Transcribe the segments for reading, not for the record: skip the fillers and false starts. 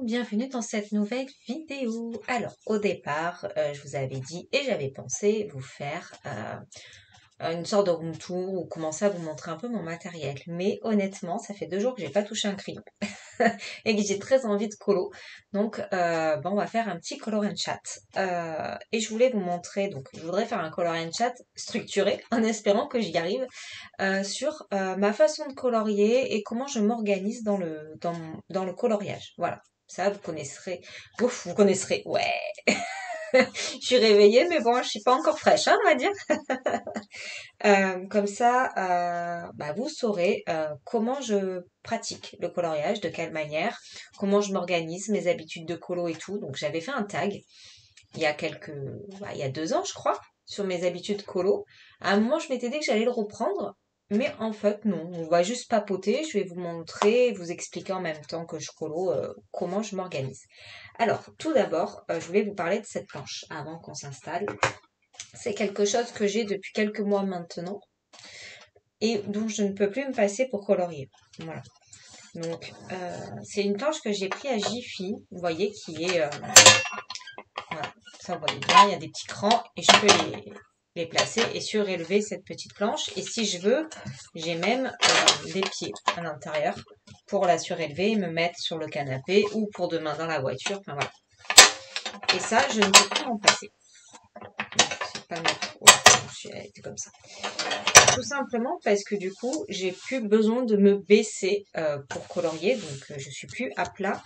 bienvenue dans cette nouvelle vidéo. Alors, au départ, je vous avais dit et j'avais pensé vous faire une sorte de room tour ou commencer à vous montrer un peu mon matériel. Mais honnêtement, ça fait 2 jours que j'ai pas touché un crayon et que j'ai très envie de colo. Donc, on va faire un petit color and chat. Et je voulais vous montrer, donc je voudrais faire un color and chat structuré en espérant que j'y arrive sur ma façon de colorier et comment je m'organise dans le coloriage. Voilà. Ça, vous connaisserez. Ouf, vous connaisserez. Ouais. Je suis réveillée, mais bon, je suis pas encore fraîche, hein, on va dire. Comme ça, vous saurez comment je pratique le coloriage, de quelle manière, comment je m'organise, mes habitudes de colo et tout. Donc, j'avais fait un tag il y a 2 ans, je crois, sur mes habitudes colo. À un moment, je m'étais dit que j'allais le reprendre, mais en fait, non. On va juste papoter. Je vais vous montrer, vous expliquer en même temps que je colo comment je m'organise. Alors, tout d'abord, je voulais vous parler de cette planche avant qu'on s'installe. C'est quelque chose que j'ai depuis quelques mois maintenant et dont je ne peux plus me passer pour colorier. Voilà. Donc, c'est une planche que j'ai pris à Jiffy, vous voyez, qui est voilà, ça vous voyez bien, il y a des petits crans et je peux les placer et surélever cette petite planche. Et si je veux, j'ai même des pieds à l'intérieur pour la surélever et me mettre sur le canapé ou pour demain dans la voiture. Enfin voilà. Et ça, je ne peux plus m'en passer. C'est pas mettre. Elle était comme ça. Tout simplement parce que du coup, j'ai plus besoin de me baisser pour colorier. Donc, je suis plus à plat.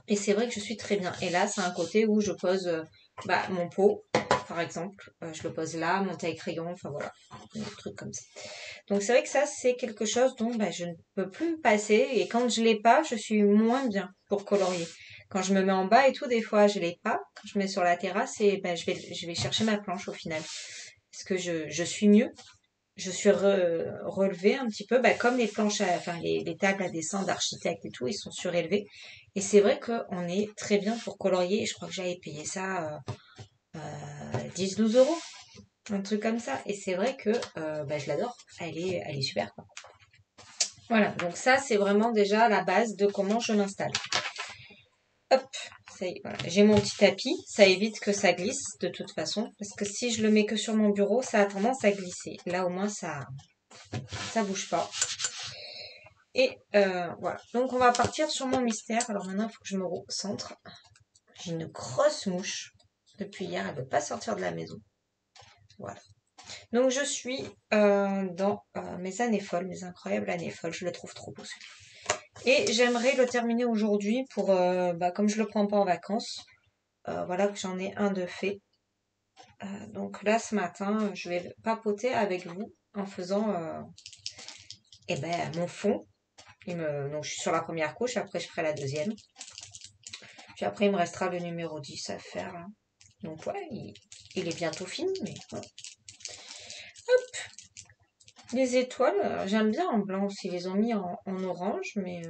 Et c'est vrai que je suis très bien. Et là, c'est un côté où je pose mon pot, par exemple. Je le pose là, mon taille-crayon, enfin voilà, des trucs comme ça. Donc c'est vrai que ça, c'est quelque chose dont je ne peux plus me passer. Et quand je l'ai pas, je suis moins bien pour colorier. Quand je me mets en bas et tout, des fois, je l'ai pas. Quand je mets sur la terrasse, et je vais chercher ma planche au final. Parce que je suis mieux. Je suis relevée un petit peu, comme les planches, les tables à dessin d'architecte et tout, ils sont surélevés. Et c'est vrai qu'on est très bien pour colorier. Je crois que j'avais payé ça 10-12 euros, un truc comme ça. Et c'est vrai que je l'adore. Elle est super, quoi. Voilà, donc ça, c'est vraiment déjà la base de comment je m'installe. Hop, ça y est, voilà. J'ai mon petit tapis, ça évite que ça glisse de toute façon. Parce que si je le mets que sur mon bureau, ça a tendance à glisser. Là, au moins, ça bouge pas. Et voilà. Donc, on va partir sur mon mystère. Alors maintenant, il faut que je me recentre. J'ai une grosse mouche. Depuis hier, elle ne veut pas sortir de la maison. Voilà. Donc, je suis dans mes années folles, mes incroyables années folles. Je le trouve trop beau, celui-là. Et j'aimerais le terminer aujourd'hui pour, comme je le prends pas en vacances, voilà que j'en ai un de fait. Donc là, ce matin, je vais papoter avec vous en faisant mon fond. Donc je suis sur la première couche, après je ferai la deuxième. Puis après, il me restera le numéro 10 à faire. Là. Donc ouais, il est bientôt fini, mais ouais. Hop, les étoiles, j'aime bien en blanc aussi. Ils les ont mis en orange, mais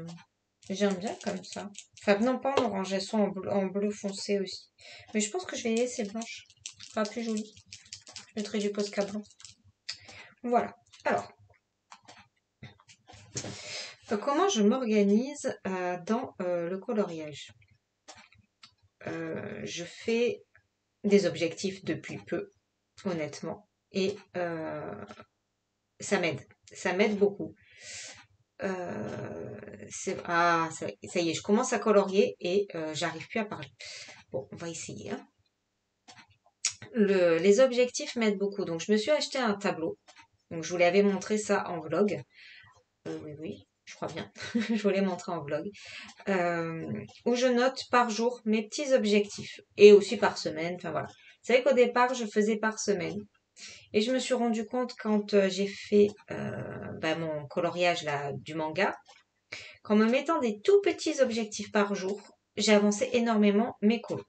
j'aime bien comme ça. Enfin, non, pas en orange, elles sont en bleu foncé aussi. Mais je pense que je vais les laisser blanches. Ce sera plus joli. Je mettrai du Posca blanc. Voilà. Alors, comment je m'organise dans le coloriage? Je fais des objectifs depuis peu, honnêtement. Et ça m'aide. Ça m'aide beaucoup. Ça y est, je commence à colorier et j'arrive plus à parler. Bon, on va essayer. Hein. Les objectifs m'aident beaucoup. Donc, je me suis acheté un tableau. Donc, je vous l'avais montré ça en vlog. Oui, je crois bien. Je vous l'ai montré en vlog. Où je note par jour mes petits objectifs. Et aussi par semaine. Enfin, voilà. Vous savez qu'au départ, je faisais par semaine. Et je me suis rendu compte quand j'ai fait mon coloriage là, du manga, qu'en me mettant des tout petits objectifs par jour, j'ai avancé énormément mes colos.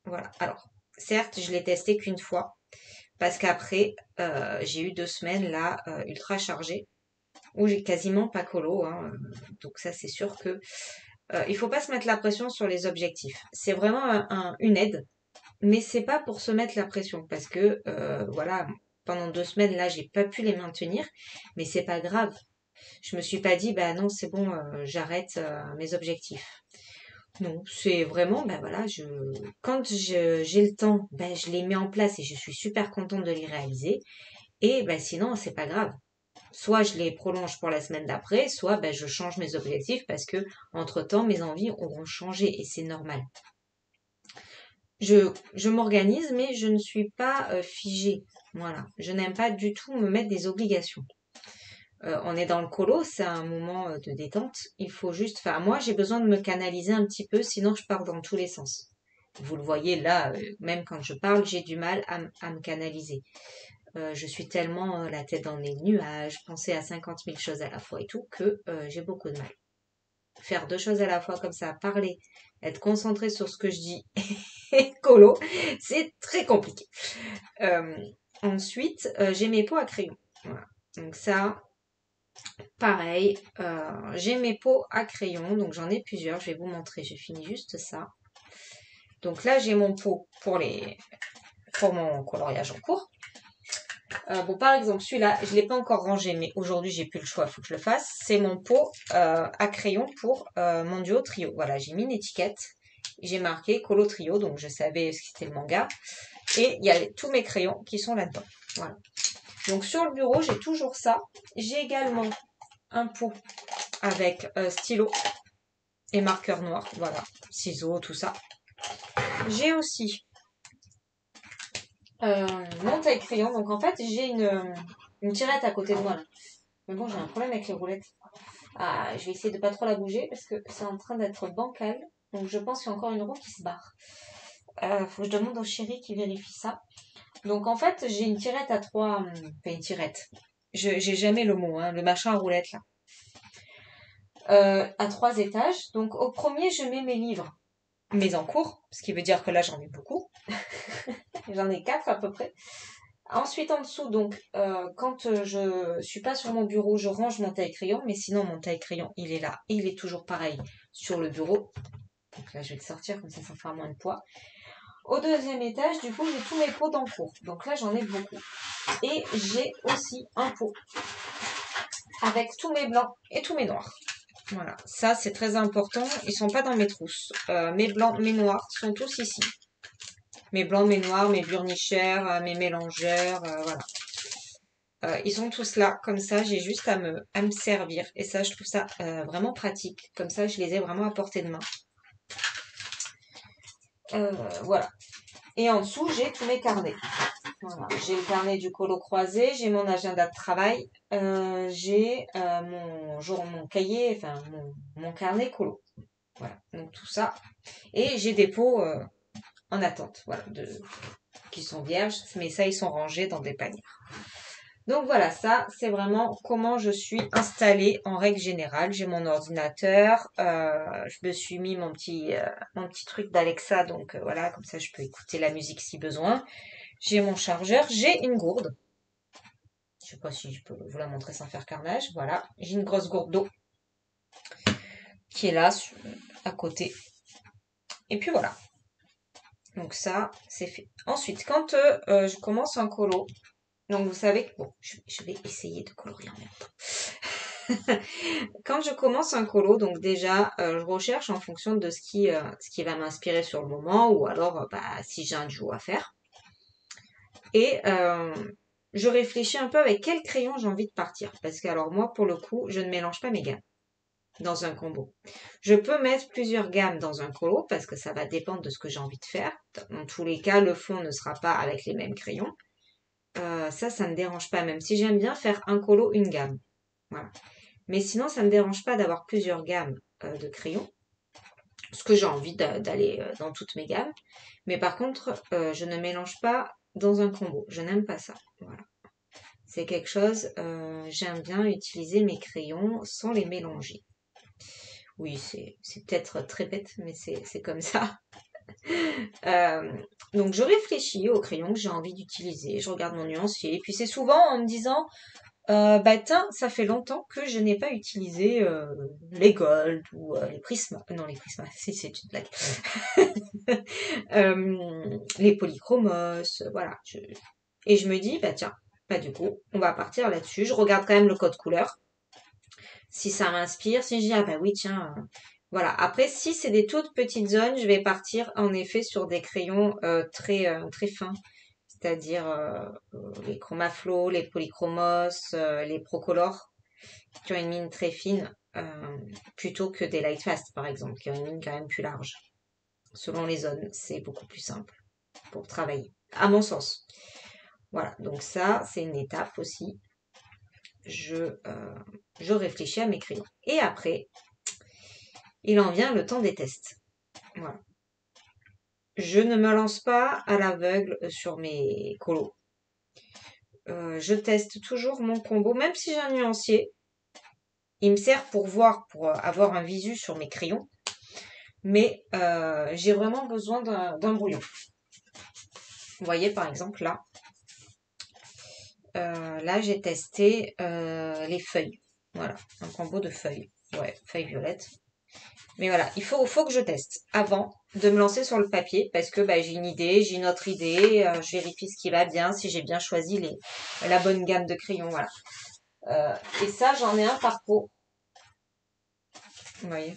Voilà. Alors, certes, je l'ai testé qu'une fois, parce qu'après, j'ai eu 2 semaines là ultra chargées, où j'ai quasiment pas colo. Hein. Donc ça, c'est sûr que il faut pas se mettre la pression sur les objectifs. C'est vraiment une aide, mais c'est pas pour se mettre la pression, parce que voilà, pendant 2 semaines là, j'ai pas pu les maintenir, mais c'est pas grave. Je me suis pas dit non, c'est bon, j'arrête mes objectifs. Non, c'est vraiment, ben voilà, quand j'ai le temps, ben je les mets en place et je suis super contente de les réaliser. Et ben sinon, c'est pas grave. Soit je les prolonge pour la semaine d'après, soit ben je change mes objectifs parce que entre-temps, mes envies auront changé et c'est normal. Je m'organise, mais je ne suis pas figée. Voilà. Je n'aime pas du tout me mettre des obligations. On est dans le colo, c'est un moment de détente. Il faut juste, enfin, moi, j'ai besoin de me canaliser un petit peu, sinon je pars dans tous les sens. Vous le voyez là, même quand je parle, j'ai du mal à me canaliser. Je suis tellement la tête dans les nuages, penser à 50 000 choses à la fois et tout, que j'ai beaucoup de mal. Faire deux choses à la fois comme ça, parler, être concentré sur ce que je dis et colo, c'est très compliqué. Euh, ensuite, j'ai mes pots à crayon. Voilà. Donc ça, pareil, j'ai mes pots à crayon, donc j'en ai plusieurs, je vais vous montrer, j'ai fini juste ça. Donc là, j'ai mon pot pour mon coloriage en cours. Bon, par exemple, celui-là, je ne l'ai pas encore rangé, mais aujourd'hui, j'ai plus le choix, il faut que je le fasse. C'est mon pot à crayon pour mon duo trio. Voilà, j'ai mis une étiquette, j'ai marqué Colo Trio, donc je savais ce que c'était le manga. Et il y a tous mes crayons qui sont là-dedans. Voilà. Donc sur le bureau, j'ai toujours ça. J'ai également un pot avec stylo et marqueur noir. Voilà, ciseaux, tout ça. J'ai aussi mon taille-crayon. Donc en fait, j'ai une tirette à côté de moi là. Mais bon, j'ai un problème avec les roulettes. Ah, je vais essayer de pas trop la bouger parce que c'est en train d'être bancal. Donc je pense qu'il y a encore une roue qui se barre. Faut que je demande au chéri qui vérifie ça. Donc en fait, j'ai une tirette à trois... Enfin, une tirette. J'ai jamais le mot, hein, le machin à roulettes là. À 3 étages. Donc au premier, je mets mes livres, mes en cours, ce qui veut dire que là, j'en ai beaucoup. J'en ai 4 à peu près. Ensuite, en dessous, donc, quand je suis pas sur mon bureau, je range mon taille-crayon, mais sinon, mon taille-crayon, il est là, et il est toujours pareil sur le bureau. Donc là, je vais le sortir, comme ça fera moins de poids. Au deuxième étage, du coup, j'ai tous mes pots d'encours. Donc là, j'en ai beaucoup. Et j'ai aussi un pot avec tous mes blancs et tous mes noirs. Voilà, ça, c'est très important. Ils sont pas dans mes trousses. Mes blancs, mes noirs sont tous ici. Mes blancs, mes noirs, mes burnichères, mes mélangeurs, voilà. Ils sont tous là, comme ça, j'ai juste à me servir. Et ça, je trouve ça vraiment pratique. Comme ça, je les ai vraiment à portée de main. Voilà. Et en dessous, j'ai tous mes carnets. Voilà. J'ai le carnet du colo croisé, j'ai mon agenda de travail, j'ai mon cahier, enfin mon carnet colo. Voilà. Donc tout ça. Et j'ai des pots en attente, voilà, qui sont vierges, mais ça, ils sont rangés dans des paniers. Donc voilà, ça, c'est vraiment comment je suis installée en règle générale. J'ai mon ordinateur, je me suis mis mon petit truc d'Alexa, donc voilà, comme ça je peux écouter la musique si besoin. J'ai mon chargeur, j'ai une gourde. Je sais pas si je peux vous la montrer sans faire carnage. Voilà, j'ai une grosse gourde d'eau qui est là, à côté. Et puis voilà. Donc ça, c'est fait. Ensuite, quand je commence un colo, donc vous savez que, bon, je vais essayer de colorier en même temps. Quand je commence un colo, donc déjà, je recherche en fonction de ce qui va m'inspirer sur le moment, ou alors bah, si j'ai un duo à faire. Et je réfléchis un peu avec quel crayon j'ai envie de partir. Parce que alors moi, pour le coup, je ne mélange pas mes gammes dans un combo. Je peux mettre plusieurs gammes dans un colo parce que ça va dépendre de ce que j'ai envie de faire. Dans tous les cas, le fond ne sera pas avec les mêmes crayons. Ça ne me dérange pas, même si j'aime bien faire un colo, une gamme. Voilà. Mais sinon, ça ne me dérange pas d'avoir plusieurs gammes de crayons. Ce que j'ai envie d'aller dans toutes mes gammes. Mais par contre, je ne mélange pas dans un combo. Je n'aime pas ça. Voilà. C'est quelque chose, j'aime bien utiliser mes crayons sans les mélanger. Oui, c'est peut-être très bête, mais c'est comme ça. Donc je réfléchis aux crayons que j'ai envie d'utiliser. Je regarde mon nuancier. Et puis c'est souvent en me disant, bah tiens, ça fait longtemps que je n'ai pas utilisé les Gold ou les Prisma. Non, les Prisma, si c'est une blague. Les Polychromos, voilà. Et je me dis, bah tiens, bah du coup, on va partir là-dessus. Je regarde quand même le code couleur. Si ça m'inspire, si je dis, ah bah oui, tiens, Voilà. Après, si c'est des toutes petites zones, je vais partir en effet sur des crayons très fins, c'est-à-dire les Chromaflow, les Polychromos, les Procolor, qui ont une mine très fine, plutôt que des Lightfast, par exemple, qui ont une mine quand même plus large. Selon les zones, c'est beaucoup plus simple pour travailler, à mon sens. Voilà, donc ça, c'est une étape aussi. Je réfléchis à mes crayons. Et après, il en vient le temps des tests. Voilà. Je ne me lance pas à l'aveugle sur mes colos. Je teste toujours mon combo, même si j'ai un nuancier. Il me sert pour voir, pour avoir un visu sur mes crayons. Mais j'ai vraiment besoin d'un brouillon. Vous voyez, par exemple, là, j'ai testé les feuilles. Voilà, un combo de feuilles. Ouais, feuilles violettes. Mais voilà, faut que je teste avant de me lancer sur le papier parce que bah, j'ai une idée, j'ai une autre idée, je vérifie ce qui va bien, si j'ai bien choisi la bonne gamme de crayons, voilà. Et ça, j'en ai un par pot. Vous voyez,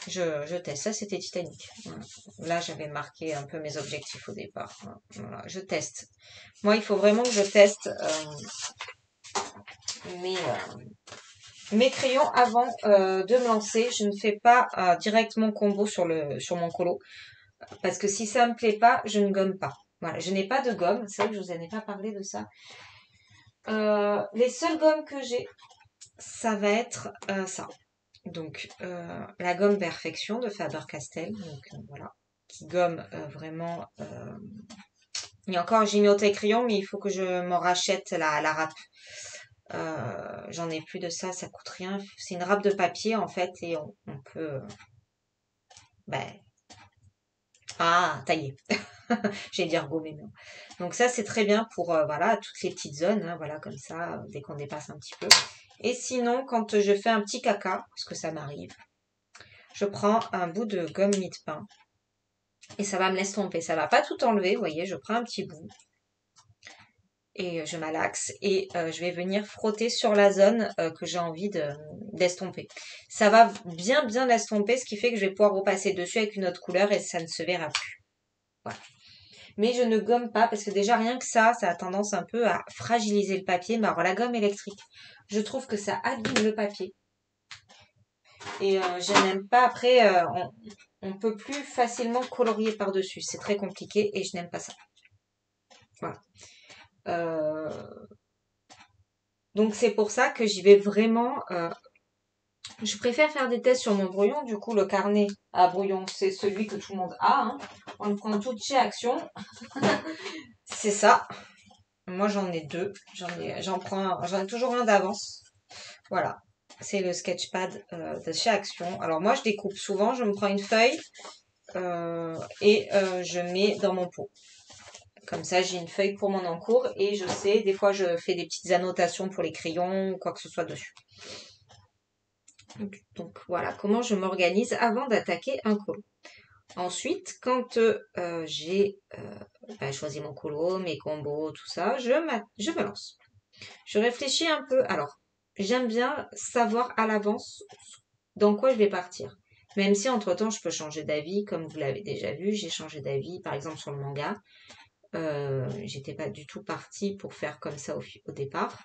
je teste. Ça, c'était Titanic. Voilà. Là, j'avais marqué un peu mes objectifs au départ. Voilà, je teste. Moi, il faut vraiment que je teste mes, mes crayons avant de me lancer. Je ne fais pas directement combo sur mon colo. Parce que si ça me plaît pas, je ne gomme pas. Voilà, je n'ai pas de gomme. C'est vrai que je vous en ai pas parlé de ça. Les seules gommes que j'ai, ça va être ça. Donc, la gomme Perfection de Faber-Castell. Donc, voilà. Qui gomme vraiment... Et encore, j'ai mis au taille crayon, mais il faut que je m'en rachète la râpe. J'en ai plus de ça, ça coûte rien. C'est une râpe de papier, en fait, et on peut... ben, tailler. J'allais dire gommer, non. Donc ça, c'est très bien pour voilà, toutes les petites zones, hein, voilà, comme ça, dès qu'on dépasse un petit peu. Et sinon, quand je fais un petit caca, parce que ça m'arrive, je prends un bout de gomme mie-de-pain et ça va me l'estomper. Ça va pas tout enlever, vous voyez, je prends un petit bout et je malaxe et je vais venir frotter sur la zone que j'ai envie d'estomper. Ça va bien l'estomper, ce qui fait que je vais pouvoir repasser dessus avec une autre couleur et ça ne se verra plus. Voilà. Mais je ne gomme pas parce que déjà rien que ça a tendance un peu à fragiliser le papier. Mais alors la gomme électrique, je trouve que ça abîme le papier. Et je n'aime pas. Après, on peut plus facilement colorier par-dessus. C'est très compliqué et je n'aime pas ça. Voilà. Donc c'est pour ça que j'y vais vraiment. Je préfère faire des tests sur mon brouillon. Du coup, le carnet à brouillon, c'est celui que tout le monde a. Hein. On le prend tout chez Action. C'est ça. Moi, j'en ai deux. J'en ai toujours un d'avance. Voilà. C'est le sketchpad de chez Action. Alors, moi, je découpe souvent. Je me prends une feuille et je mets dans mon pot. Comme ça, j'ai une feuille pour mon encours et je sais, des fois, je fais des petites annotations pour les crayons ou quoi que ce soit dessus. Donc, voilà comment je m'organise avant d'attaquer un colo. Ensuite, quand j'ai choisi mon colo, mes combos, tout ça, je me lance. Je réfléchis un peu. Alors, j'aime bien savoir à l'avance dans quoi je vais partir. Même si entre-temps, je peux changer d'avis, comme vous l'avez déjà vu, j'ai changé d'avis, par exemple sur le manga. J'étais pas du tout partie pour faire comme ça au départ.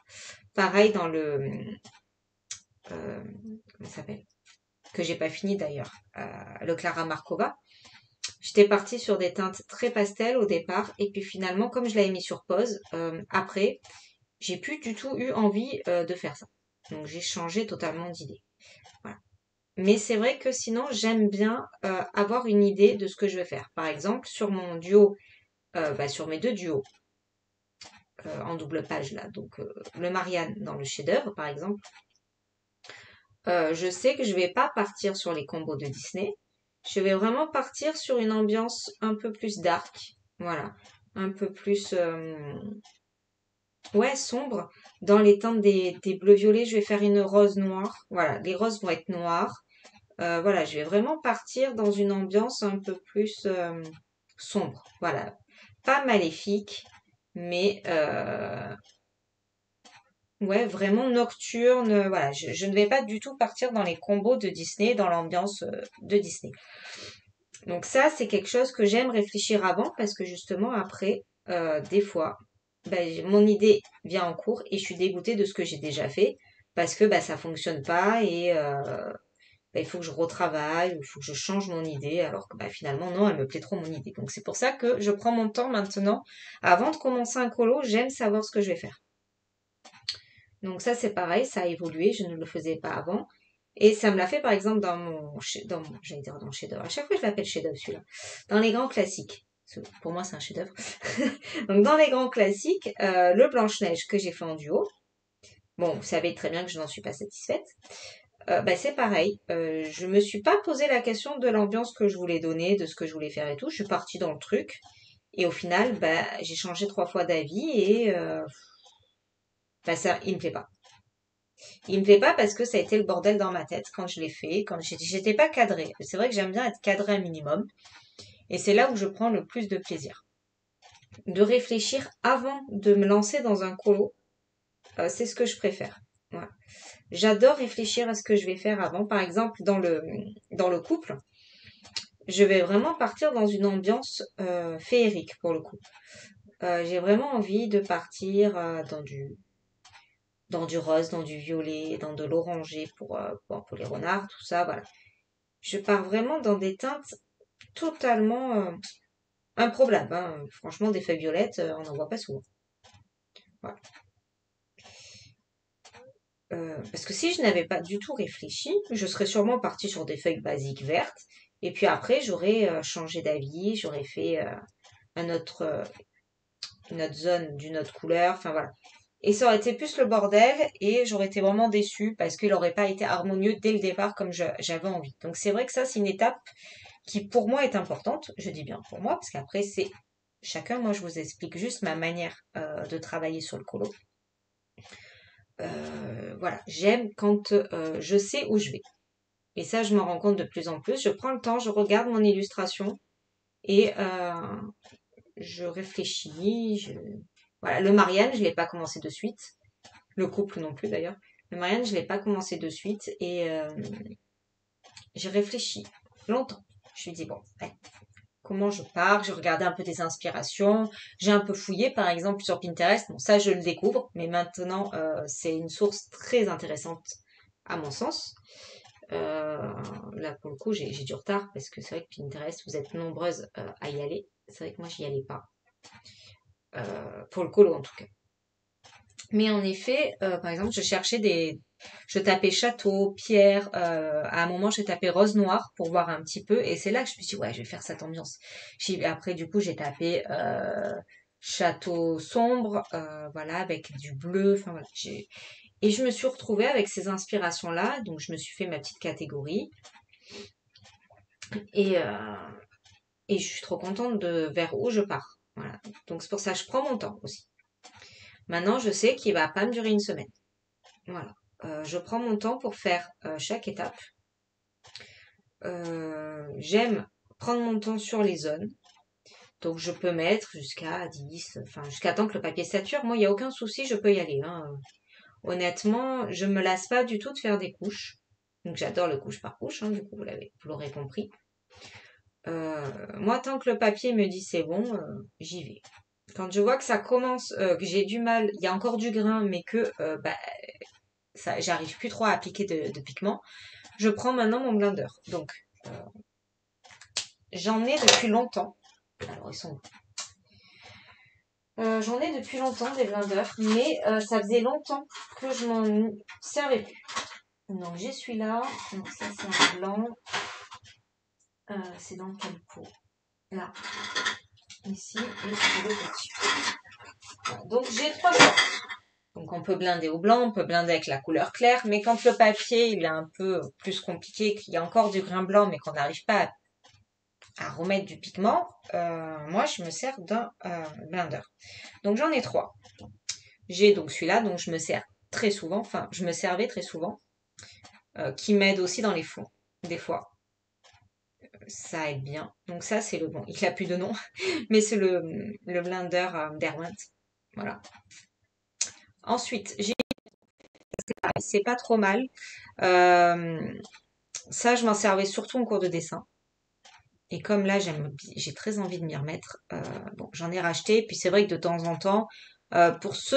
Pareil dans comment ça s'appelle? Que j'ai pas fini d'ailleurs, le Clara Markova. J'étais partie sur des teintes très pastel au départ, et puis finalement, comme je l'avais mis sur pause, après, j'ai plus du tout eu envie de faire ça. Donc j'ai changé totalement d'idée. Voilà. Mais c'est vrai que sinon, j'aime bien avoir une idée de ce que je vais faire. Par exemple, sur mon duo, sur mes deux duos en double page là, donc le Marianne dans le chef-d'œuvre par exemple, je sais que je vais pas partir sur les combos de Disney. Je vais vraiment partir sur une ambiance un peu plus dark. Voilà. Un peu plus sombre. Dans les teintes des bleus violets, je vais faire une rose noire. Voilà, les roses vont être noires. Voilà, je vais vraiment partir dans une ambiance un peu plus sombre. Voilà. Pas maléfique, mais Ouais, vraiment nocturne. Voilà, je ne vais pas du tout partir dans les combos de Disney, dans l'ambiance de Disney. Donc ça, c'est quelque chose que j'aime réfléchir avant parce que justement après, des fois, mon idée vient en cours et je suis dégoûtée de ce que j'ai déjà fait parce que ça fonctionne pas et il faut que je retravaille ou il faut que je change mon idée alors que finalement non, elle me plaît trop mon idée. Donc c'est pour ça que je prends mon temps maintenant. Avant de commencer un colo, j'aime savoir ce que je vais faire. Donc ça, c'est pareil, ça a évolué, je ne le faisais pas avant. Et ça me l'a fait, par exemple, j'allais dire dans mon chef-d'œuvre. À chaque fois, je l'appelle chef-d'œuvre, celui-là. Dans les grands classiques. Pour moi, c'est un chef-d'œuvre. Donc, dans les grands classiques, le Blanche-Neige que j'ai fait en duo. Bon, vous savez très bien que je n'en suis pas satisfaite. C'est pareil. Je me suis pas posé la question de l'ambiance que je voulais donner, de ce que je voulais faire et tout. Je suis partie dans le truc. Et au final, j'ai changé 3 fois d'avis et ça, il me plaît pas. Il me plaît pas parce que ça a été le bordel dans ma tête quand je l'ai fait, quand j'étais pas cadrée. C'est vrai que j'aime bien être cadrée un minimum, et c'est là où je prends le plus de plaisir. De réfléchir avant de me lancer dans un colo, c'est ce que je préfère. Voilà. J'adore réfléchir à ce que je vais faire avant. Par exemple, dans le couple, je vais vraiment partir dans une ambiance féerique pour le coup. J'ai vraiment envie de partir dans du rose, dans du violet, dans de l'orangé pour les renards, tout ça, voilà. Je pars vraiment dans des teintes totalement improbables, hein. Franchement, des feuilles violettes, on n'en voit pas souvent. Voilà. Parce que si je n'avais pas du tout réfléchi, je serais sûrement partie sur des feuilles basiques vertes. Et puis après, j'aurais changé d'avis, j'aurais fait un autre, une autre zone d'une autre couleur. Enfin voilà. Et ça aurait été plus le bordel et j'aurais été vraiment déçue parce qu'il n'aurait pas été harmonieux dès le départ comme j'avais envie. Donc c'est vrai que ça, c'est une étape qui pour moi est importante. Je dis bien pour moi parce qu'après c'est chacun. Moi, je vous explique juste ma manière de travailler sur le colo. Voilà, j'aime quand je sais où je vais. Et ça, je m'en rends compte de plus en plus. Je prends le temps, je regarde mon illustration et je réfléchis. Voilà, le Marianne, je l'ai pas commencé de suite. Le couple non plus d'ailleurs. Le Marianne, je l'ai pas commencé de suite et j'ai réfléchi longtemps. Je me dis bon, allez, comment je pars, j'ai regardé un peu des inspirations, j'ai un peu fouillé par exemple sur Pinterest, bon ça je le découvre, mais maintenant c'est une source très intéressante à mon sens. Là pour le coup j'ai du retard parce que c'est vrai que Pinterest, vous êtes nombreuses à y aller, c'est vrai que moi j'y allais pas, pour le colo en tout cas. Mais en effet, par exemple je tapais château, pierre, à un moment j'ai tapé rose noire pour voir un petit peu, et c'est là que je me suis dit ouais je vais faire cette ambiance. Après du coup j'ai tapé château sombre, voilà avec du bleu, enfin voilà. Et je me suis retrouvée avec ces inspirations-là, donc je me suis fait ma petite catégorie et et je suis trop contente de vers où je pars. Voilà. Donc c'est pour ça que je prends mon temps aussi. Maintenant je sais qu'il va pas me durer une semaine. Voilà. Je prends mon temps pour faire chaque étape. J'aime prendre mon temps sur les zones. Donc je peux mettre jusqu'à 10, enfin jusqu'à temps que le papier sature. Moi, il n'y a aucun souci, je peux y aller, hein. Honnêtement, je me lasse pas du tout de faire des couches. Donc j'adore le couche par couche, hein, du coup, vous l'aurez compris. Moi, tant que le papier me dit c'est bon, j'y vais. Quand je vois que ça commence, que j'ai du mal, il y a encore du grain, mais que j'arrive plus trop à appliquer de pigments, je prends maintenant mon blender. Donc, j'en ai depuis longtemps. Alors, ils sont. J'en ai depuis longtemps des blenders, mais ça faisait longtemps que je m'en servais plus. Donc, j'ai celui-là. Donc, ça, c'est un blanc. C'est dans quel pot? Là. Ici. Et c'est le petit. Voilà. Donc, j'ai 3 sortes. Donc, on peut blinder au blanc, on peut blinder avec la couleur claire, mais quand le papier, il est un peu plus compliqué, qu'il y a encore du grain blanc, mais qu'on n'arrive pas à remettre du pigment, moi, je me sers d'un blender. Donc, j'en ai 3. J'ai donc celui-là, dont je me sers très souvent, enfin, je me servais très souvent, qui m'aide aussi dans les fonds, des fois. Ça aide bien. Donc ça, c'est le bon. Il a plus de nom, mais c'est le blender Derwent. Voilà. Ensuite, j'ai c'est pas trop mal. Euh, Ça, je m'en servais surtout en cours de dessin. Et comme là, j'ai très envie de m'y remettre, bon, j'en ai racheté. Puis c'est vrai que de temps en temps, pour ce,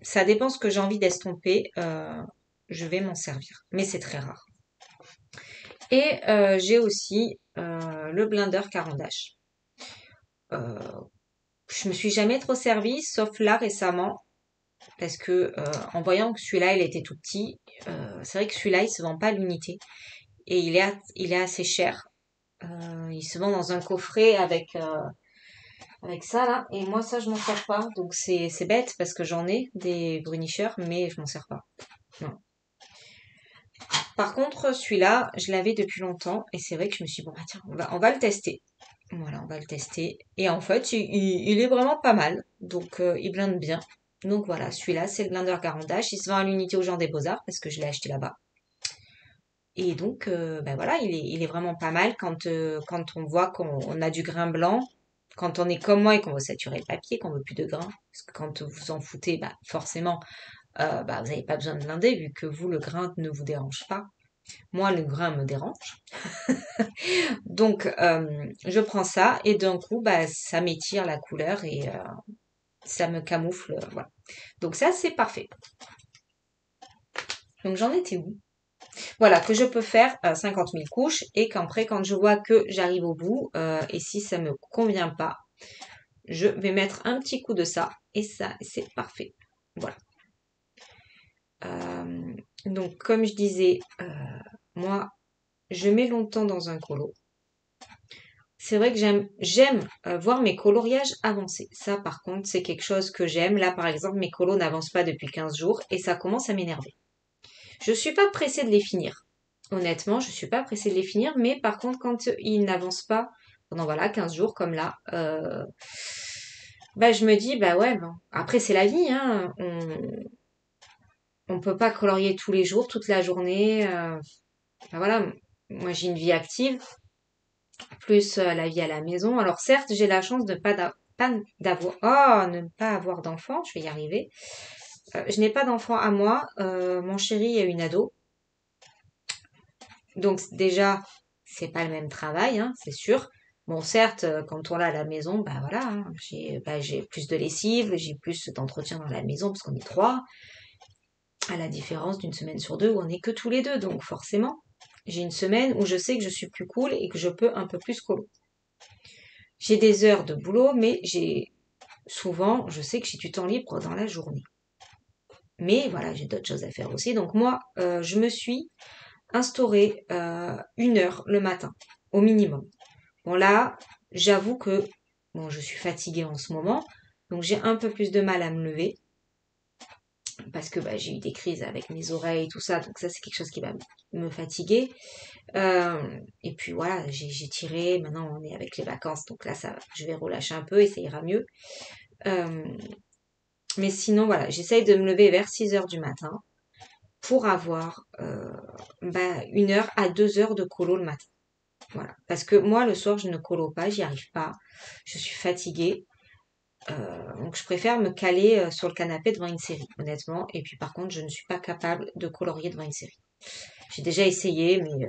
ça dépend ce que j'ai envie d'estomper, je vais m'en servir. Mais c'est très rare. Et j'ai aussi le blender Caran d'Ache. Euh, je me suis jamais trop servie, sauf là récemment, parce que en voyant que celui-là, il était tout petit, c'est vrai que celui-là, il se vend pas à l'unité. Et il est assez cher. Il se vend dans un coffret avec ça là. Et moi ça je m'en sers pas. Donc c'est bête parce que j'en ai des brunicheurs, mais je m'en sers pas. Non. Par contre celui-là, je l'avais depuis longtemps et c'est vrai que je me suis dit, bon bah tiens, on va le tester. Voilà, on va le tester. Et en fait, il est vraiment pas mal. Donc il blinde bien. Donc voilà, celui-là, c'est le blender Garandage. Il se vend à l'unité au Jean des Beaux-Arts parce que je l'ai acheté là-bas. Et donc, ben voilà, il est vraiment pas mal quand on voit qu'on a du grain blanc, quand on est comme moi et qu'on veut saturer le papier, qu'on veut plus de grain. Parce que quand vous en foutez, bah, forcément, bah, vous n'avez pas besoin de blinder vu que vous, le grain ne vous dérange pas. Moi, le grain me dérange. Donc, je prends ça et d'un coup, bah, ça m'étire la couleur et ça me camoufle. Voilà. Donc ça, c'est parfait. Donc j'en étais où? Voilà, que je peux faire 50 000 couches et qu'après, quand je vois que j'arrive au bout, et si ça me convient pas, je vais mettre un petit coup de ça et ça, c'est parfait. Voilà. Donc, comme je disais, moi, je mets longtemps dans un colo. C'est vrai que j'aime voir mes coloriages avancer. Ça, par contre, c'est quelque chose que j'aime. Là, par exemple, mes colos n'avancent pas depuis 15 jours et ça commence à m'énerver. Je suis pas pressée de les finir. Honnêtement, je suis pas pressée de les finir, mais par contre, quand ils n'avancent pas pendant voilà 15 jours comme là, bah je me dis bah ouais bon. Après c'est la vie, hein. On peut pas colorier tous les jours, toute la journée. Bah voilà, moi j'ai une vie active, plus la vie à la maison. Alors certes, j'ai la chance de pas d'avoir ne pas avoir d'enfant, je vais y arriver. Je n'ai pas d'enfant à moi. Mon chéri a une ado. Donc déjà, c'est pas le même travail, hein, c'est sûr. Bon, certes, quand on l'a à la maison, bah voilà, hein, j'ai plus de lessive, j'ai plus d'entretien dans la maison parce qu'on est trois, à la différence d'une semaine sur deux où on est que tous les deux. Donc forcément, j'ai une semaine où je sais que je suis plus cool et que je peux un peu plus colo. J'ai des heures de boulot, mais souvent, je sais que j'ai du temps libre dans la journée. Mais voilà, j'ai d'autres choses à faire aussi. Donc moi, je me suis instauré 1 heure le matin, au minimum. Bon là, j'avoue que bon, je suis fatiguée en ce moment, donc j'ai un peu plus de mal à me lever parce que bah, j'ai eu des crises avec mes oreilles, tout ça, donc ça c'est quelque chose qui va me fatiguer. Et puis voilà, j'ai tiré, maintenant on est avec les vacances, donc là ça, je vais relâcher un peu et ça ira mieux. Euh, mais sinon voilà, j'essaye de me lever vers 6 heures du matin pour avoir 1 heure à 2 heures de colo le matin. Voilà. Parce que moi, le soir, je ne colo pas, j'y arrive pas. Je suis fatiguée. Donc, je préfère me caler sur le canapé devant une série, honnêtement. Et puis, par contre, je ne suis pas capable de colorier devant une série. J'ai déjà essayé, mais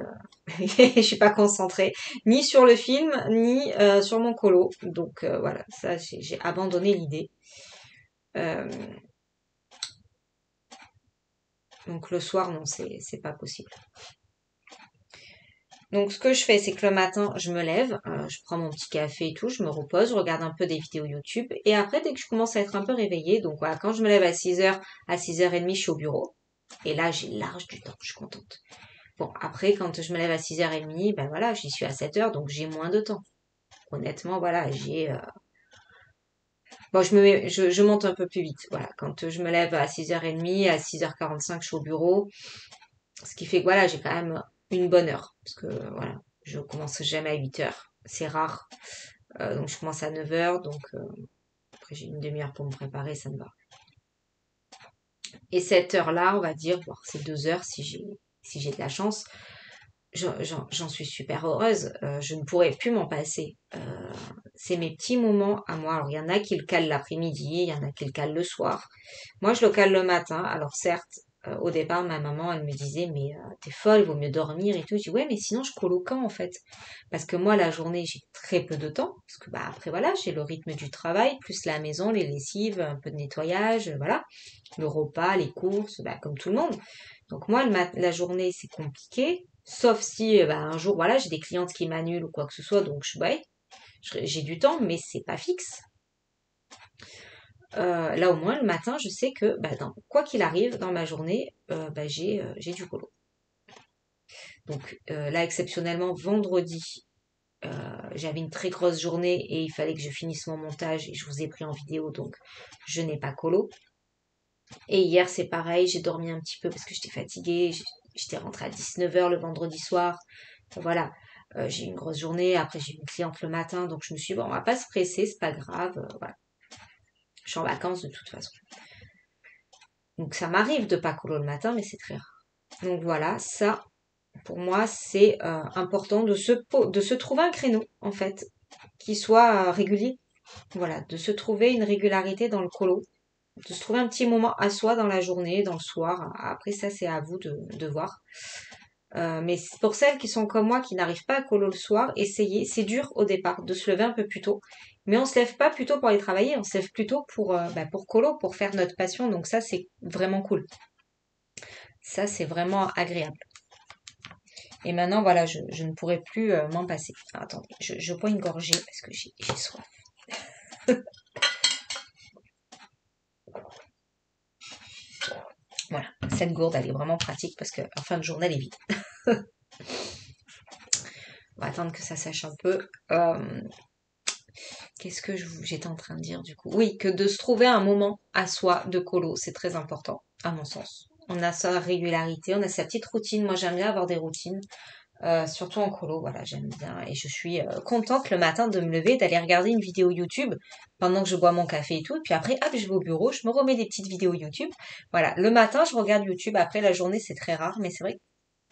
je suis pas concentrée ni sur le film, ni sur mon colo. Donc, voilà, ça, j'ai abandonné l'idée. Euh, donc, le soir, non, c'est pas possible. Donc, ce que je fais, c'est que le matin, je me lève, je prends mon petit café et tout, je me repose, je regarde un peu des vidéos YouTube. Et après, dès que je commence à être un peu réveillée, donc voilà, quand je me lève à 6 heures, à 6h30, je suis au bureau. Et là, j'ai large du temps, je suis contente. Bon, après, quand je me lève à 6h30, ben voilà, j'y suis à 7 heures, donc j'ai moins de temps. Honnêtement, voilà, bon, je monte un peu plus vite. Voilà, quand je me lève à 6h30, à 6h45, je suis au bureau. Ce qui fait que voilà, j'ai quand même une bonne heure. Parce que voilà, je commence jamais à 8 heures. C'est rare. Donc je commence à 9 heures. Donc après j'ai une demi-heure pour me préparer, ça me va. Et cette heure-là, on va dire, voire c'est 2 heures si j'ai de la chance. J'en suis super heureuse. Je ne pourrais plus m'en passer. C'est mes petits moments à moi. Alors il y en a qui le calent l'après-midi, il y en a qui le calent le soir. Moi je le cale le matin. Alors certes, Au départ, ma maman, elle me disait, mais t'es folle, il vaut mieux dormir et tout. Je dis, ouais, mais sinon, je colo quand, en fait? Parce que moi, la journée, j'ai très peu de temps. Parce que, bah, après, voilà, j'ai le rythme du travail, plus la maison, les lessives, un peu de nettoyage, voilà. Le repas, les courses, bah, comme tout le monde. Donc, moi, la journée, c'est compliqué. Sauf si, bah, un jour, voilà, j'ai des clientes qui m'annulent ou quoi que ce soit. Donc, ouais, j'ai du temps, mais c'est pas fixe. Là au moins le matin, je sais que bah, quoi qu'il arrive dans ma journée, bah, j'ai du colo. Donc là exceptionnellement vendredi, j'avais une très grosse journée et il fallait que je finisse mon montage et je vous ai pris en vidéo donc je n'ai pas colo. Et hier c'est pareil, j'ai dormi un petit peu parce que j'étais fatiguée, j'étais rentrée à 19h le vendredi soir. Voilà, j'ai eu une grosse journée, après j'ai eu une cliente le matin donc je me suis dit bon on va pas se presser, c'est pas grave, voilà. Je suis en vacances de toute façon. Donc ça m'arrive de pas colo le matin, mais c'est très rare. Donc voilà, ça, pour moi, c'est important de se trouver un créneau, en fait, qui soit régulier. Voilà, de se trouver une régularité dans le colo, de se trouver un petit moment à soi dans la journée, dans le soir. Après, ça, c'est à vous de voir. Mais pour celles qui sont comme moi, qui n'arrivent pas à colo le soir, essayez. C'est dur au départ de se lever un peu plus tôt. Mais on se lève pas plutôt pour aller travailler, on se lève plutôt pour colo, pour faire notre passion. Donc ça, c'est vraiment cool. Ça, c'est vraiment agréable. Et maintenant, voilà, je ne pourrai plus m'en passer. Alors, attendez, je bois une gorgée parce que j'ai soif. Voilà, cette gourde, elle est vraiment pratique parce qu'en fin de journée, elle est vide. On va attendre que ça sèche un peu. Qu'est-ce que j'étais en train de dire du coup? Oui, que de se trouver un moment à soi de colo, c'est très important, à mon sens. On a sa régularité, on a sa petite routine. Moi, j'aime bien avoir des routines. Surtout en colo, voilà, j'aime bien. Et je suis contente le matin de me lever, d'aller regarder une vidéo YouTube pendant que je bois mon café et tout. Puis après, hop, je vais au bureau, je me remets des petites vidéos YouTube. Voilà, le matin, je regarde YouTube. Après, la journée, c'est très rare, mais c'est vrai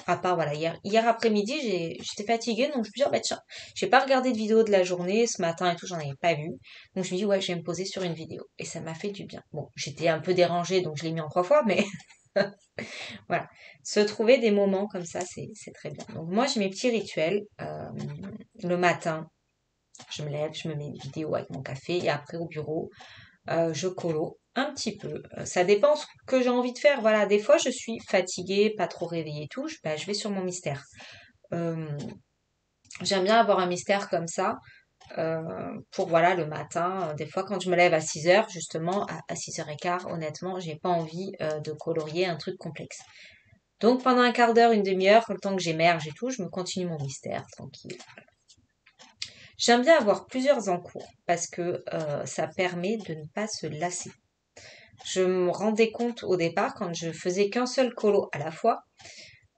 à part, voilà, hier après-midi, j'étais fatiguée, donc je me suis dit, oh, bah tiens, j'ai pas regardé de vidéo de la journée, ce matin et tout, j'en avais pas vu. Donc je me dis, ouais, je vais me poser sur une vidéo. Et ça m'a fait du bien. Bon, j'étais un peu dérangée, donc je l'ai mis en 3 fois, mais voilà. Se trouver des moments comme ça, c'est très bien. Donc moi, j'ai mes petits rituels. Le matin, je me lève, je me mets une vidéo avec mon café et après au bureau, je colo un petit peu. Ça dépend ce que j'ai envie de faire. Voilà, des fois, je suis fatiguée, pas trop réveillée et tout. Je vais sur mon mystère. Euh, J'aime bien avoir un mystère comme ça. Pour voilà le matin, des fois quand je me lève à 6h, justement à 6h15, honnêtement, j'ai pas envie de colorier un truc complexe. Donc pendant un quart d'heure, une demi-heure, le temps que j'émerge et tout, je me continue mon mystère, tranquille. J'aime bien avoir plusieurs en cours parce que ça permet de ne pas se lasser. Je me rendais compte au départ quand je faisais qu'un seul colo à la fois.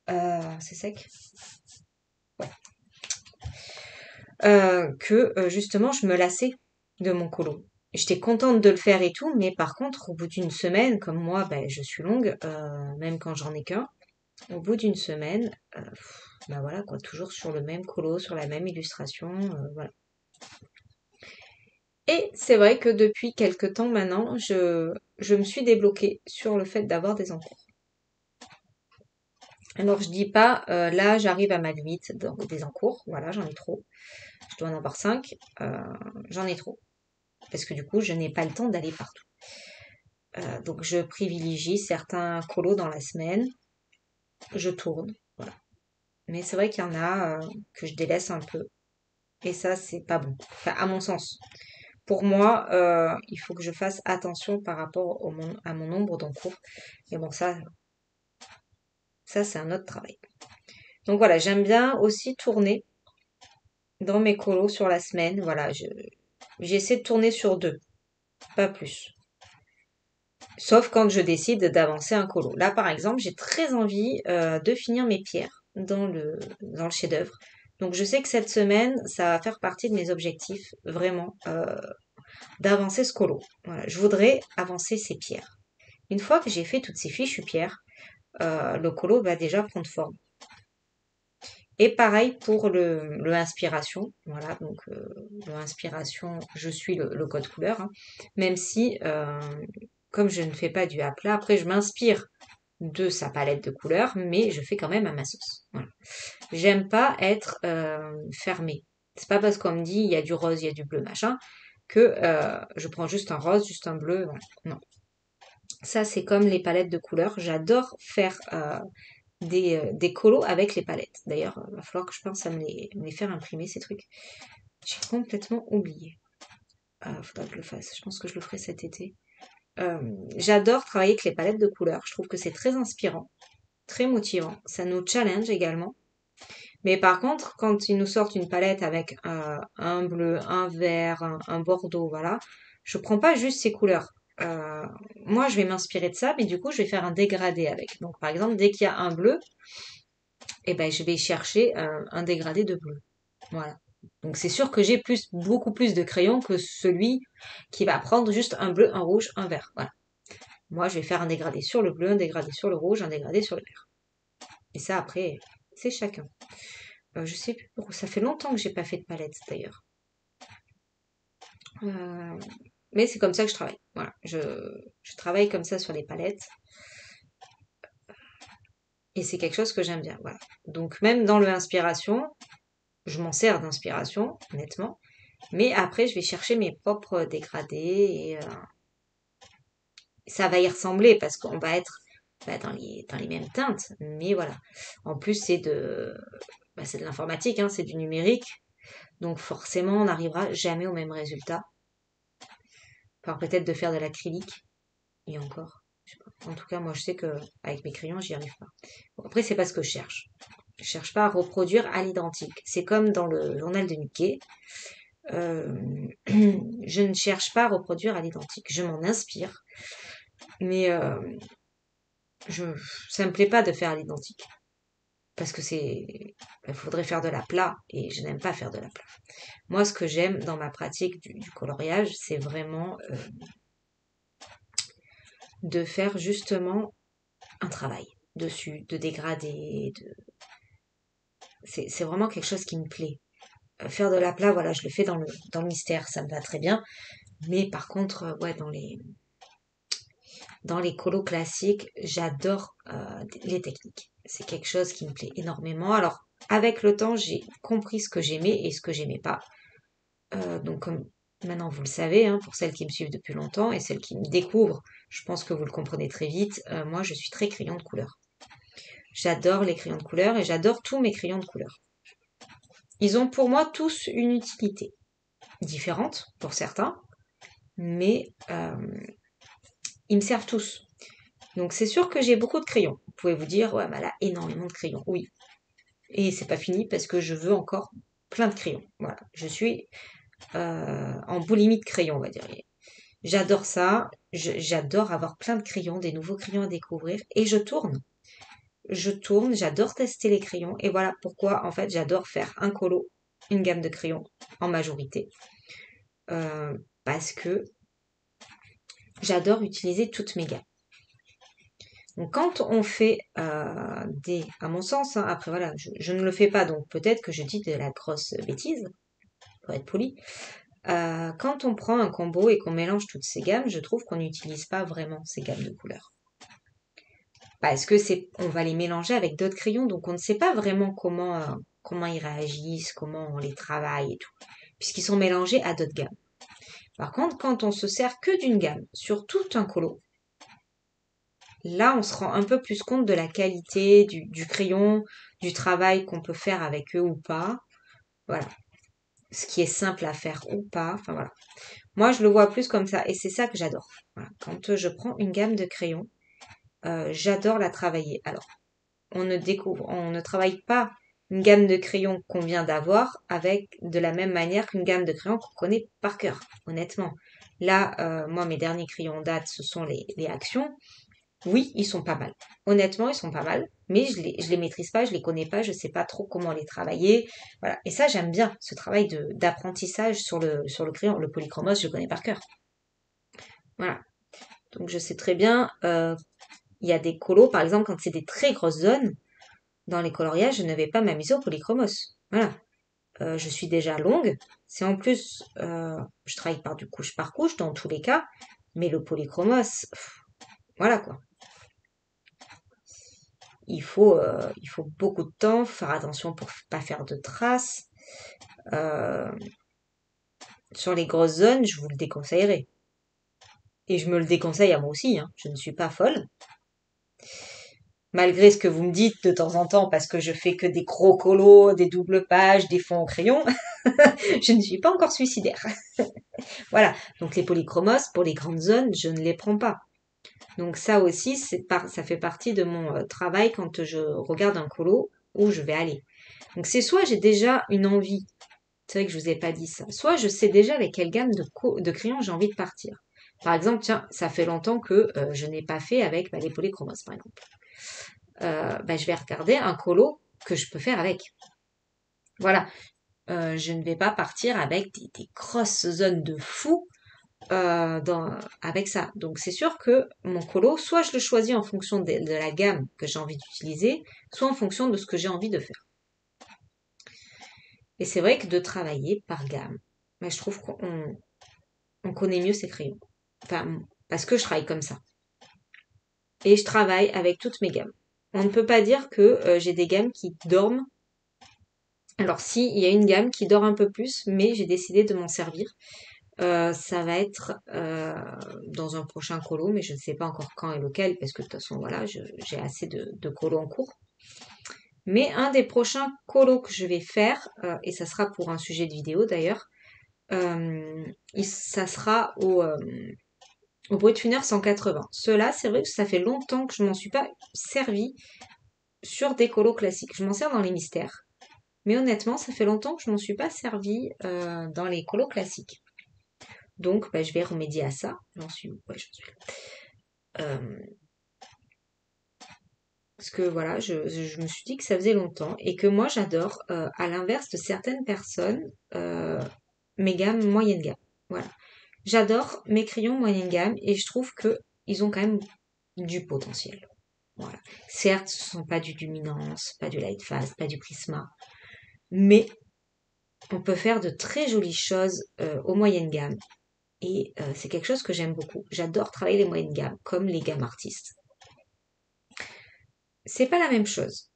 C'est sec. Ouais. Que justement je me lassais de mon colo. J'étais contente de le faire et tout, mais par contre, au bout d'une semaine, comme moi, ben, je suis longue, même quand j'en ai qu'un, au bout d'une semaine, ben voilà quoi, toujours sur le même colo, sur la même illustration, voilà. Et c'est vrai que depuis quelque temps maintenant, je me suis débloquée sur le fait d'avoir des encours. Alors je dis pas, là j'arrive à ma limite donc des encours, voilà, j'en ai trop. Je dois en avoir 5, j'en ai trop. Parce que du coup, je n'ai pas le temps d'aller partout. Donc je privilégie certains colos dans la semaine, je tourne, voilà. Mais c'est vrai qu'il y en a que je délaisse un peu. Et ça, c'est pas bon. Enfin, à mon sens. Pour moi, il faut que je fasse attention par rapport à mon nombre d'encours. Et bon, ça c'est un autre travail. Donc voilà, j'aime bien aussi tourner dans mes colos sur la semaine. Voilà, j'essaie de tourner sur 2, pas plus. Sauf quand je décide d'avancer un colo. Là, par exemple, j'ai très envie de finir mes pierres dans le chef-d'œuvre. Donc, je sais que cette semaine, ça va faire partie de mes objectifs, vraiment, d'avancer ce colo. Voilà, je voudrais avancer ces pierres. Une fois que j'ai fait toutes ces fichues pierres, le colo va déjà prendre forme. Et pareil pour le inspiration. Voilà, donc le inspiration, je suis le code couleur, hein, même si, comme je ne fais pas du aplat, après je m'inspire de sa palette de couleurs, mais je fais quand même à ma sauce. Voilà. J'aime pas être fermée. C'est pas parce qu'on me dit il y a du rose, il y a du bleu, machin, que je prends juste un rose, juste un bleu. Voilà. Non. Ça, c'est comme les palettes de couleurs. J'adore faire des colos avec les palettes. D'ailleurs, il va falloir que je pense à me les faire imprimer, ces trucs. J'ai complètement oublié. Faudra que je le fasse. Je pense que je le ferai cet été. Euh, J'adore travailler avec les palettes de couleurs. Je trouve que c'est très inspirant, très motivant. Ça nous challenge également. Mais par contre, quand ils nous sortent une palette avec un bleu, un vert, un bordeaux, voilà, je prends pas juste ces couleurs. Euh, Moi, je vais m'inspirer de ça, mais du coup, je vais faire un dégradé avec. Donc, par exemple, dès qu'il y a un bleu, eh ben, je vais chercher un dégradé de bleu. Voilà. Donc, c'est sûr que j'ai beaucoup plus de crayons que celui qui va prendre juste un bleu, un rouge, un vert. Voilà. Moi, je vais faire un dégradé sur le bleu, un dégradé sur le rouge, un dégradé sur le vert. Et ça, après, c'est chacun. Je sais plus pourquoi. Ça fait longtemps que j'ai pas fait de palette d'ailleurs. Euh, mais c'est comme ça que je travaille. Voilà. Je travaille comme ça sur les palettes. Et c'est quelque chose que j'aime bien. Voilà. Donc même dans le inspiration, je m'en sers d'inspiration, honnêtement. Mais après, je vais chercher mes propres dégradés et ça va y ressembler parce qu'on va être dans les mêmes teintes. Mais voilà. En plus, c'est de l'informatique, hein, c'est du numérique. Donc forcément, on n'arrivera jamais au même résultat. Enfin, peut-être de faire de l'acrylique. Et encore. Je sais pas. En tout cas, moi, je sais que avec mes crayons, j'y arrive pas. Bon, après, c'est pas ce que je cherche. Je cherche pas à reproduire à l'identique. C'est comme dans le journal de Mickey. Euh, je ne cherche pas à reproduire à l'identique. Je m'en inspire. Mais je, ça me plaît pas de faire à l'identique. Parce que il faudrait faire de la plat. Et je n'aime pas faire de la plat. Moi, ce que j'aime dans ma pratique du coloriage, c'est vraiment de faire justement un travail dessus, de dégrader. C'est vraiment quelque chose qui me plaît. Faire de la plat, voilà, je le fais dans le mystère, ça me va très bien. Mais par contre, ouais, dans les colos classiques, j'adore les techniques. C'est quelque chose qui me plaît énormément. Alors, avec le temps, j'ai compris ce que j'aimais et ce que j'aimais pas. Donc, comme maintenant vous le savez, hein, pour celles qui me suivent depuis longtemps et celles qui me découvrent, je pense que vous le comprenez très vite. Moi, je suis très crayon de couleur. J'adore les crayons de couleur et j'adore tous mes crayons de couleur. Ils ont pour moi tous une utilité différente pour certains, mais ils me servent tous. Donc c'est sûr que j'ai beaucoup de crayons. Vous pouvez vous dire, ouais, mais elle a énormément de crayons. Oui. Et c'est pas fini parce que je veux encore plein de crayons. Voilà. Je suis en boulimie de crayons, on va dire. J'adore ça. J'adore avoir plein de crayons, des nouveaux crayons à découvrir. Et je tourne. Je tourne, j'adore tester les crayons. Et voilà pourquoi, en fait, j'adore faire un colo, une gamme de crayons en majorité. Parce que j'adore utiliser toutes mes gammes. Donc quand on fait à mon sens, hein, après voilà, je ne le fais pas, donc peut-être que je dis de la grosse bêtise, pour être poli. Quand on prend un combo et qu'on mélange toutes ces gammes, je trouve qu'on n'utilise pas vraiment ces gammes de couleurs. Parce que on va les mélanger avec d'autres crayons, donc on ne sait pas vraiment comment ils réagissent, comment on les travaille et tout, puisqu'ils sont mélangés à d'autres gammes. Par contre, quand on se sert que d'une gamme sur tout un colo, là, on se rend un peu plus compte de la qualité du crayon, du travail qu'on peut faire avec eux ou pas. Voilà. Ce qui est simple à faire ou pas. Enfin voilà. Moi, je le vois plus comme ça et c'est ça que j'adore. Voilà. Quand je prends une gamme de crayons, j'adore la travailler. Alors, on ne travaille pas une gamme de crayons qu'on vient d'avoir avec de la même manière qu'une gamme de crayons qu'on connaît par cœur, honnêtement. Là, moi, mes derniers crayons en date, ce sont les actions. Oui, ils sont pas mal. Honnêtement, ils sont pas mal, mais je les maîtrise pas, je les connais pas, je sais pas trop comment les travailler. Voilà. Et ça, j'aime bien, ce travail d'apprentissage sur le crayon. Le polychromos, je le connais par cœur. Voilà. Donc, je sais très bien, il y a des colos, par exemple, quand c'est des très grosses zones, dans les coloriages, je ne vais pas m'amuser au polychromos. Voilà. Je suis déjà longue. C'est en plus, je travaille du couche par couche dans tous les cas, mais le polychromos, voilà quoi. il faut beaucoup de temps, faire attention pour pas faire de traces. Euh, sur les grosses zones, je vous le déconseillerais. Et je me le déconseille à moi aussi, hein. Je ne suis pas folle. Malgré ce que vous me dites de temps en temps, parce que je fais que des gros colos, des doubles pages, des fonds au crayon, je ne suis pas encore suicidaire. Voilà. Donc les polychromos, pour les grandes zones, je ne les prends pas. Donc ça aussi, ça fait partie de mon travail quand je regarde un colo où je vais aller. Donc c'est soit j'ai déjà une envie, c'est vrai que je vous ai pas dit ça, soit je sais déjà avec quelle gamme de crayons j'ai envie de partir. Par exemple, tiens, ça fait longtemps que je n'ai pas fait avec les polychromos, par exemple. Je vais regarder un colo que je peux faire avec. Voilà, je ne vais pas partir avec des grosses zones de fou avec ça. Donc c'est sûr que mon colo, soit je le choisis en fonction de la gamme que j'ai envie d'utiliser, soit en fonction de ce que j'ai envie de faire. Et c'est vrai que de travailler par gamme, je trouve qu'on connaît mieux ses crayons. Enfin, parce que je travaille comme ça. Et je travaille avec toutes mes gammes. On ne peut pas dire que j'ai des gammes qui dorment. Alors si, il y a une gamme qui dort un peu plus, mais j'ai décidé de m'en servir. Ça va être dans un prochain colo, mais je ne sais pas encore quand et lequel, parce que de toute façon, voilà, j'ai assez de colos en cours. Mais un des prochains colos que je vais faire, et ça sera pour un sujet de vidéo d'ailleurs, ça sera au Brutfuner 180. Cela, c'est vrai que ça fait longtemps que je m'en suis pas servi sur des colos classiques. Je m'en sers dans les mystères. Mais honnêtement, ça fait longtemps que je m'en suis pas servi dans les colos classiques. Donc, je vais remédier à ça. J'en suis où? Ouais, j'en suis là. Parce que voilà, je me suis dit que ça faisait longtemps et que moi j'adore, à l'inverse de certaines personnes, mes gammes moyenne gamme. Voilà. J'adore mes crayons moyenne gamme et je trouve que ils ont quand même du potentiel. Voilà. Certes, ce ne sont pas du Luminance, pas du Lightfast, pas du Prisma, mais on peut faire de très jolies choses aux moyennes gammes. Et c'est quelque chose que j'aime beaucoup. J'adore travailler les moyennes gammes, comme les gammes artistes. C'est pas la même chose.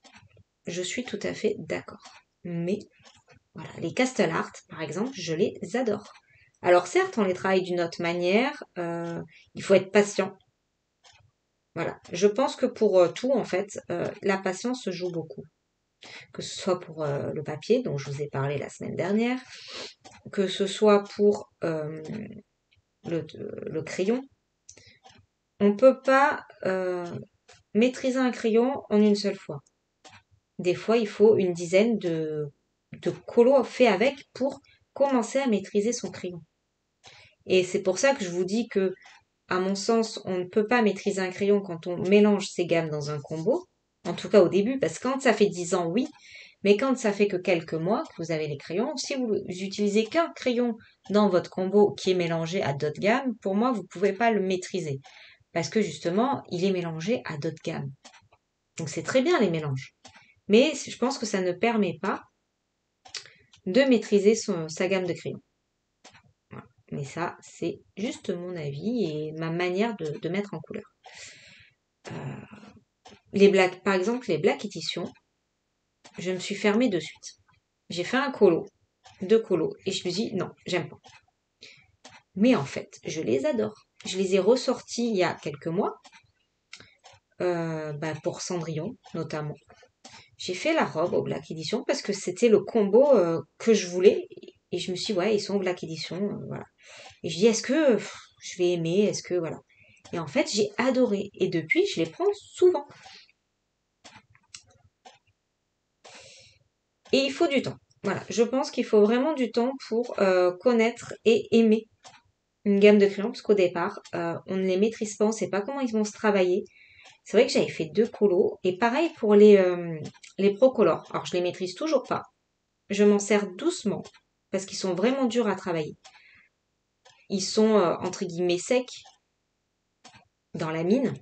Je suis tout à fait d'accord. Mais voilà, les Castle Art, par exemple, je les adore. Alors certes, on les travaille d'une autre manière. Il faut être patient. Voilà. Je pense que pour tout, en fait, la patience se joue beaucoup. Que ce soit pour le papier, dont je vous ai parlé la semaine dernière, que ce soit pour le crayon. On ne peut pas maîtriser un crayon en une seule fois. Des fois, il faut une dizaine de colos faits avec pour commencer à maîtriser son crayon. Et c'est pour ça que je vous dis que, à mon sens, on ne peut pas maîtriser un crayon quand on mélange ses gammes dans un combo. En tout cas au début, parce que quand ça fait 10 ans, oui. Mais quand ça fait que quelques mois que vous avez les crayons, si vous utilisez qu'un crayon dans votre combo qui est mélangé à d'autres gammes, pour moi, vous ne pouvez pas le maîtriser. Parce que justement, il est mélangé à d'autres gammes. Donc c'est très bien les mélanges. Mais je pense que ça ne permet pas de maîtriser sa gamme de crayons. Voilà. Mais ça, c'est juste mon avis et ma manière de mettre en couleur. Par exemple, les Black Edition, je me suis fermée de suite. J'ai fait un colo, deux colos, et je me suis dit non, j'aime pas. Mais en fait, je les adore. Je les ai ressortis il y a quelques mois, pour Cendrillon notamment. J'ai fait la robe au Black Edition parce que c'était le combo que je voulais. Et je me suis dit, ouais, ils sont au Black Edition, voilà. Et je dis, est-ce que je vais aimer, est-ce que, voilà. Et en fait, j'ai adoré. Et depuis, je les prends souvent. Et il faut du temps. Voilà, je pense qu'il faut vraiment du temps pour connaître et aimer une gamme de crayons, parce qu'au départ, on ne les maîtrise pas, on ne sait pas comment ils vont se travailler. C'est vrai que j'avais fait deux colos, et pareil pour les Pro Color. Alors, je les maîtrise toujours pas. Je m'en sers doucement, parce qu'ils sont vraiment durs à travailler. Ils sont, entre guillemets, secs dans la mine.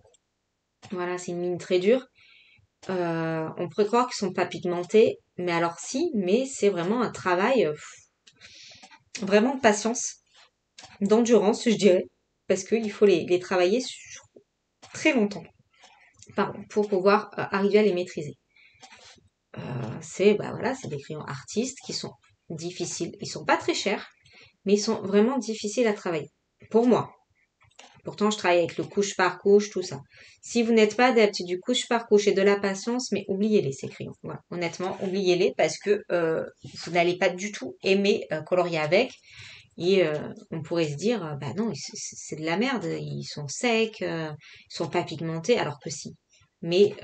Voilà, c'est une mine très dure. On pourrait croire qu'ils sont pas pigmentés, mais alors si, mais c'est vraiment un travail vraiment de patience, d'endurance, je dirais, parce qu'il faut les travailler sur très longtemps. pardon, pour pouvoir arriver à les maîtriser. C'est voilà, c'est des crayons artistes qui sont difficiles. Ils sont pas très chers, mais ils sont vraiment difficiles à travailler. Pour moi. Pourtant, je travaille avec le couche par couche, tout ça. Si vous n'êtes pas adepte du couche par couche et de la patience, mais oubliez-les, ces crayons. Voilà. Honnêtement, oubliez-les parce que vous n'allez pas du tout aimer colorier avec. Et on pourrait se dire, bah non, c'est de la merde, ils sont secs, ils sont pas pigmentés, alors que si. Mais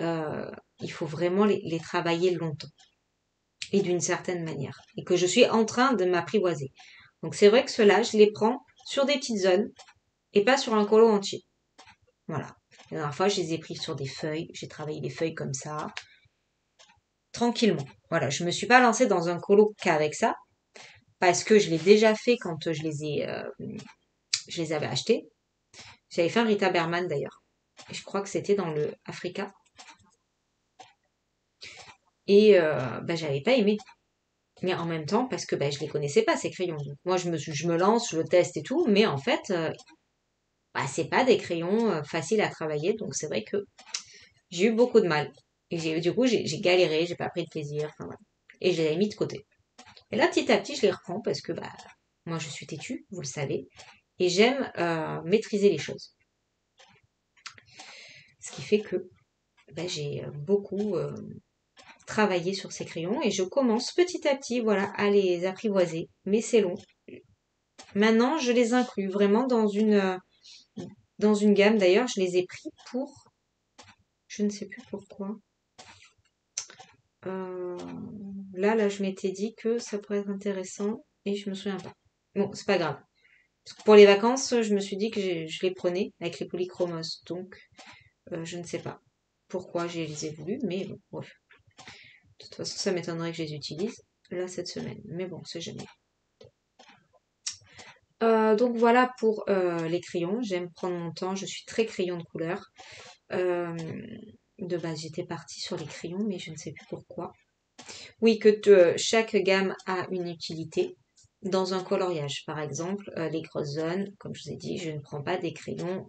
il faut vraiment les travailler longtemps et d'une certaine manière. Et que je suis en train de m'apprivoiser. Donc c'est vrai que ceux-là, je les prends sur des petites zones et pas sur un colo entier. Voilà. La dernière fois, je les ai pris sur des feuilles. J'ai travaillé les feuilles comme ça, tranquillement. Voilà, je me suis pas lancée dans un colo qu'avec ça, parce que je l'ai déjà fait quand je les avais achetés. J'avais fait un Rita Berman d'ailleurs. Et je crois que c'était dans le Africa. Et j'avais pas aimé. Mais en même temps, parce que je les connaissais pas ces crayons. Donc, moi, je me lance, je le teste et tout, mais en fait, c'est pas des crayons faciles à travailler. Donc c'est vrai que j'ai eu beaucoup de mal. Et du coup, j'ai galéré, j'ai pas pris de plaisir. Enfin, voilà. Et je les ai mis de côté. Et là, petit à petit, je les reprends parce que moi, je suis têtue, vous le savez, et j'aime maîtriser les choses. Ce qui fait que j'ai beaucoup travaillé sur ces crayons et je commence petit à petit, voilà, à les apprivoiser. Mais c'est long. Maintenant, je les inclus vraiment dans une gamme. D'ailleurs, je les ai pris pour, je ne sais plus pourquoi. Euh, là, je m'étais dit que ça pourrait être intéressant et je me souviens pas. Bon, c'est pas grave. Parce que pour les vacances, je me suis dit que je les prenais avec les polychromos. Donc, je ne sais pas pourquoi je les ai voulu, mais bon, bref. De toute façon, ça m'étonnerait que je les utilise là cette semaine. Mais bon, c'est jamais. Donc voilà pour les crayons. J'aime prendre mon temps. Je suis très crayon de couleur. Euh, de base, j'étais partie sur les crayons, mais je ne sais plus pourquoi. Oui, que chaque gamme a une utilité. Dans un coloriage, par exemple, les grosses zones, comme je vous ai dit, je ne prends pas des crayons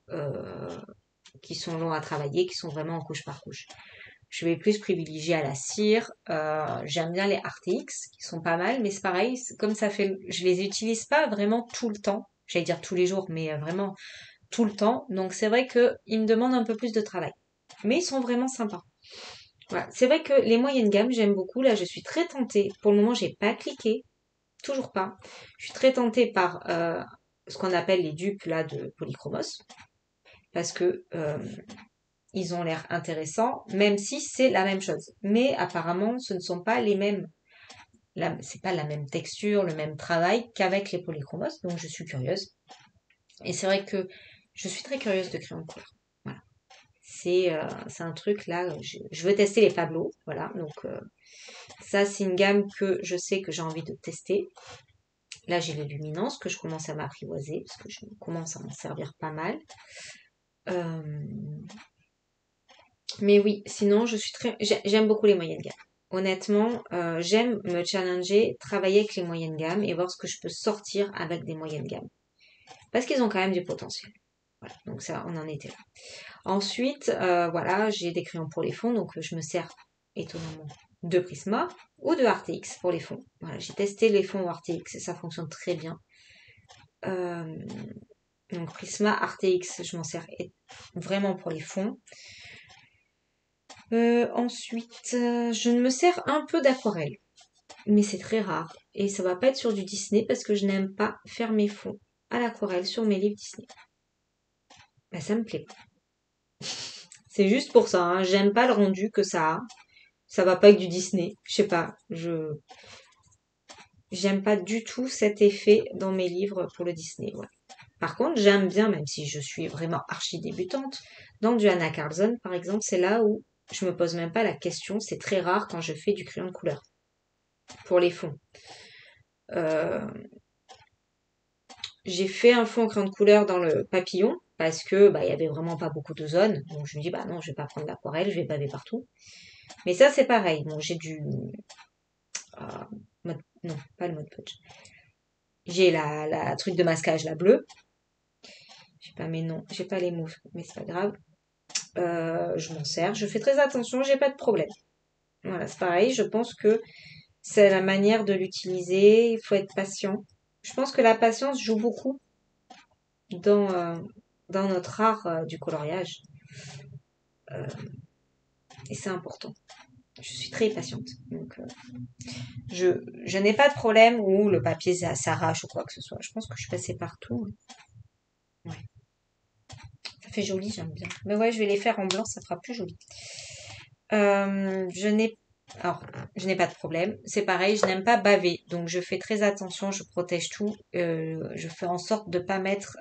qui sont longs à travailler, qui sont vraiment en couche par couche. Je vais plus privilégier à la cire. J'aime bien les RTX, qui sont pas mal, mais c'est pareil, comme ça fait, je les utilise pas vraiment tout le temps. J'allais dire tous les jours, mais vraiment tout le temps. Donc c'est vrai qu'ils me demandent un peu plus de travail. Mais ils sont vraiment sympas. Voilà. C'est vrai que les moyennes gammes, j'aime beaucoup. Là, je suis très tentée. Pour le moment, j'ai pas cliqué. Toujours pas. Je suis très tentée par ce qu'on appelle les dupes là de Polychromos. Parce que ils ont l'air intéressants, même si c'est la même chose. Mais apparemment, ce ne sont pas les mêmes. C'est pas la même texture, le même travail qu'avec les polychromos. Donc je suis curieuse. Et c'est vrai que je suis très curieuse de crayons de couleur. Voilà. C'est un truc là, je veux tester les Pablo, voilà, donc ça c'est une gamme que je sais que j'ai envie de tester. Là j'ai les luminances que je commence à m'apprivoiser, parce que je commence à m'en servir pas mal. Mais oui, sinon j'aime beaucoup les moyennes gammes. Honnêtement, j'aime me challenger, travailler avec les moyennes gammes et voir ce que je peux sortir avec des moyennes gammes. Parce qu'ils ont quand même du potentiel. Voilà, donc ça, on en était là. Ensuite, voilà, j'ai des crayons pour les fonds, donc je me sers étonnamment de Prisma ou de RTX pour les fonds. Voilà, j'ai testé les fonds RTX et ça fonctionne très bien. Donc Prisma RTX, je m'en sers vraiment pour les fonds. Ensuite, je me sers un peu d'aquarelle, mais c'est très rare et ça va pas être sur du Disney parce que je n'aime pas faire mes fonds à l'aquarelle sur mes livres Disney. Ça me plaît pas. C'est juste pour ça, hein. J'aime pas le rendu que ça a. Ça va pas avec du Disney. Je sais pas. J'aime pas du tout cet effet dans mes livres pour le Disney. Ouais. Par contre, j'aime bien, même si je suis vraiment archi débutante, dans du Anna Carlson, par exemple, c'est là où je me pose même pas la question. C'est très rare quand je fais du crayon de couleur pour les fonds. Euh, j'ai fait un fond en crayon de couleur dans le papillon parce que il y avait vraiment pas beaucoup de zones. Donc je me dis non, je vais pas prendre l'aquarelle, je vais baver partout. Mais ça c'est pareil. Bon, j'ai du non, pas le mode punch. J'ai la truc de masquage, la bleue. J'ai pas mes noms, j'ai pas les mots, mais c'est pas grave. je m'en sers. Je fais très attention, j'ai pas de problème. Voilà, c'est pareil. Je pense que c'est la manière de l'utiliser. Il faut être patient. Je pense que la patience joue beaucoup dans, dans notre art du coloriage. Euh, et c'est important. Je suis très patiente. Donc, je n'ai pas de problème où le papier s'arrache ou quoi que ce soit. Je pense que je suis passée partout. Ouais. Ça fait joli, j'aime bien. Mais ouais, je vais les faire en blanc, ça fera plus joli. Je n'ai alors, je n'ai pas de problème. C'est pareil, je n'aime pas baver. Donc, je fais très attention, je protège tout. Je fais en sorte de pas mettre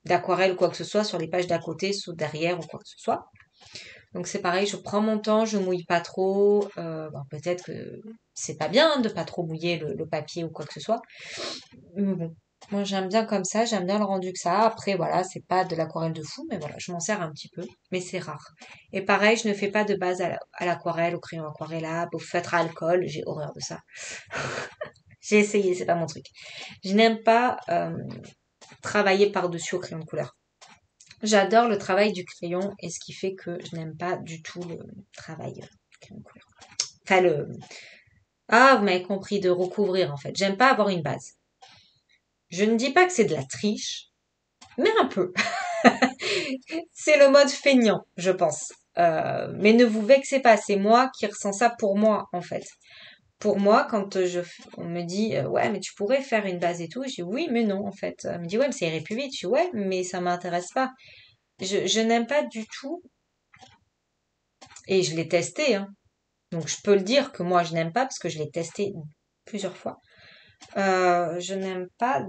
d'aquarelle ou quoi que ce soit sur les pages d'à côté, sous derrière ou quoi que ce soit. Donc, c'est pareil, je prends mon temps, je mouille pas trop. Bon, peut-être que c'est pas bien de pas trop mouiller le papier ou quoi que ce soit. Mais bon, moi j'aime bien comme ça, j'aime bien le rendu que ça. Après, voilà, c'est pas de l'aquarelle de fou, mais voilà, je m'en sers un petit peu, mais c'est rare. Et pareil, je ne fais pas de base à l'aquarelle, au crayon aquarellable, au feutre à alcool, j'ai horreur de ça. J'ai essayé, c'est pas mon truc. Je n'aime pas travailler par-dessus au crayon de couleur. J'adore le travail du crayon et ce qui fait que je n'aime pas du tout le travail du crayon de couleur. Enfin, Ah, vous m'avez compris, de recouvrir en fait. J'aime pas avoir une base. Je ne dis pas que c'est de la triche, mais un peu. C'est le mode feignant, je pense. Mais ne vous vexez pas, c'est moi qui ressens ça pour moi, en fait. Pour moi, quand on me dit, ouais, mais tu pourrais faire une base et tout, je dis oui, mais non, en fait. Elle me dit, ouais, mais ça irait plus vite. Je dis, ouais, mais ça m'intéresse pas. Je n'aime pas du tout, et je l'ai testé, hein. Donc je peux le dire que moi, je n'aime pas parce que je l'ai testé plusieurs fois. Je n'aime pas.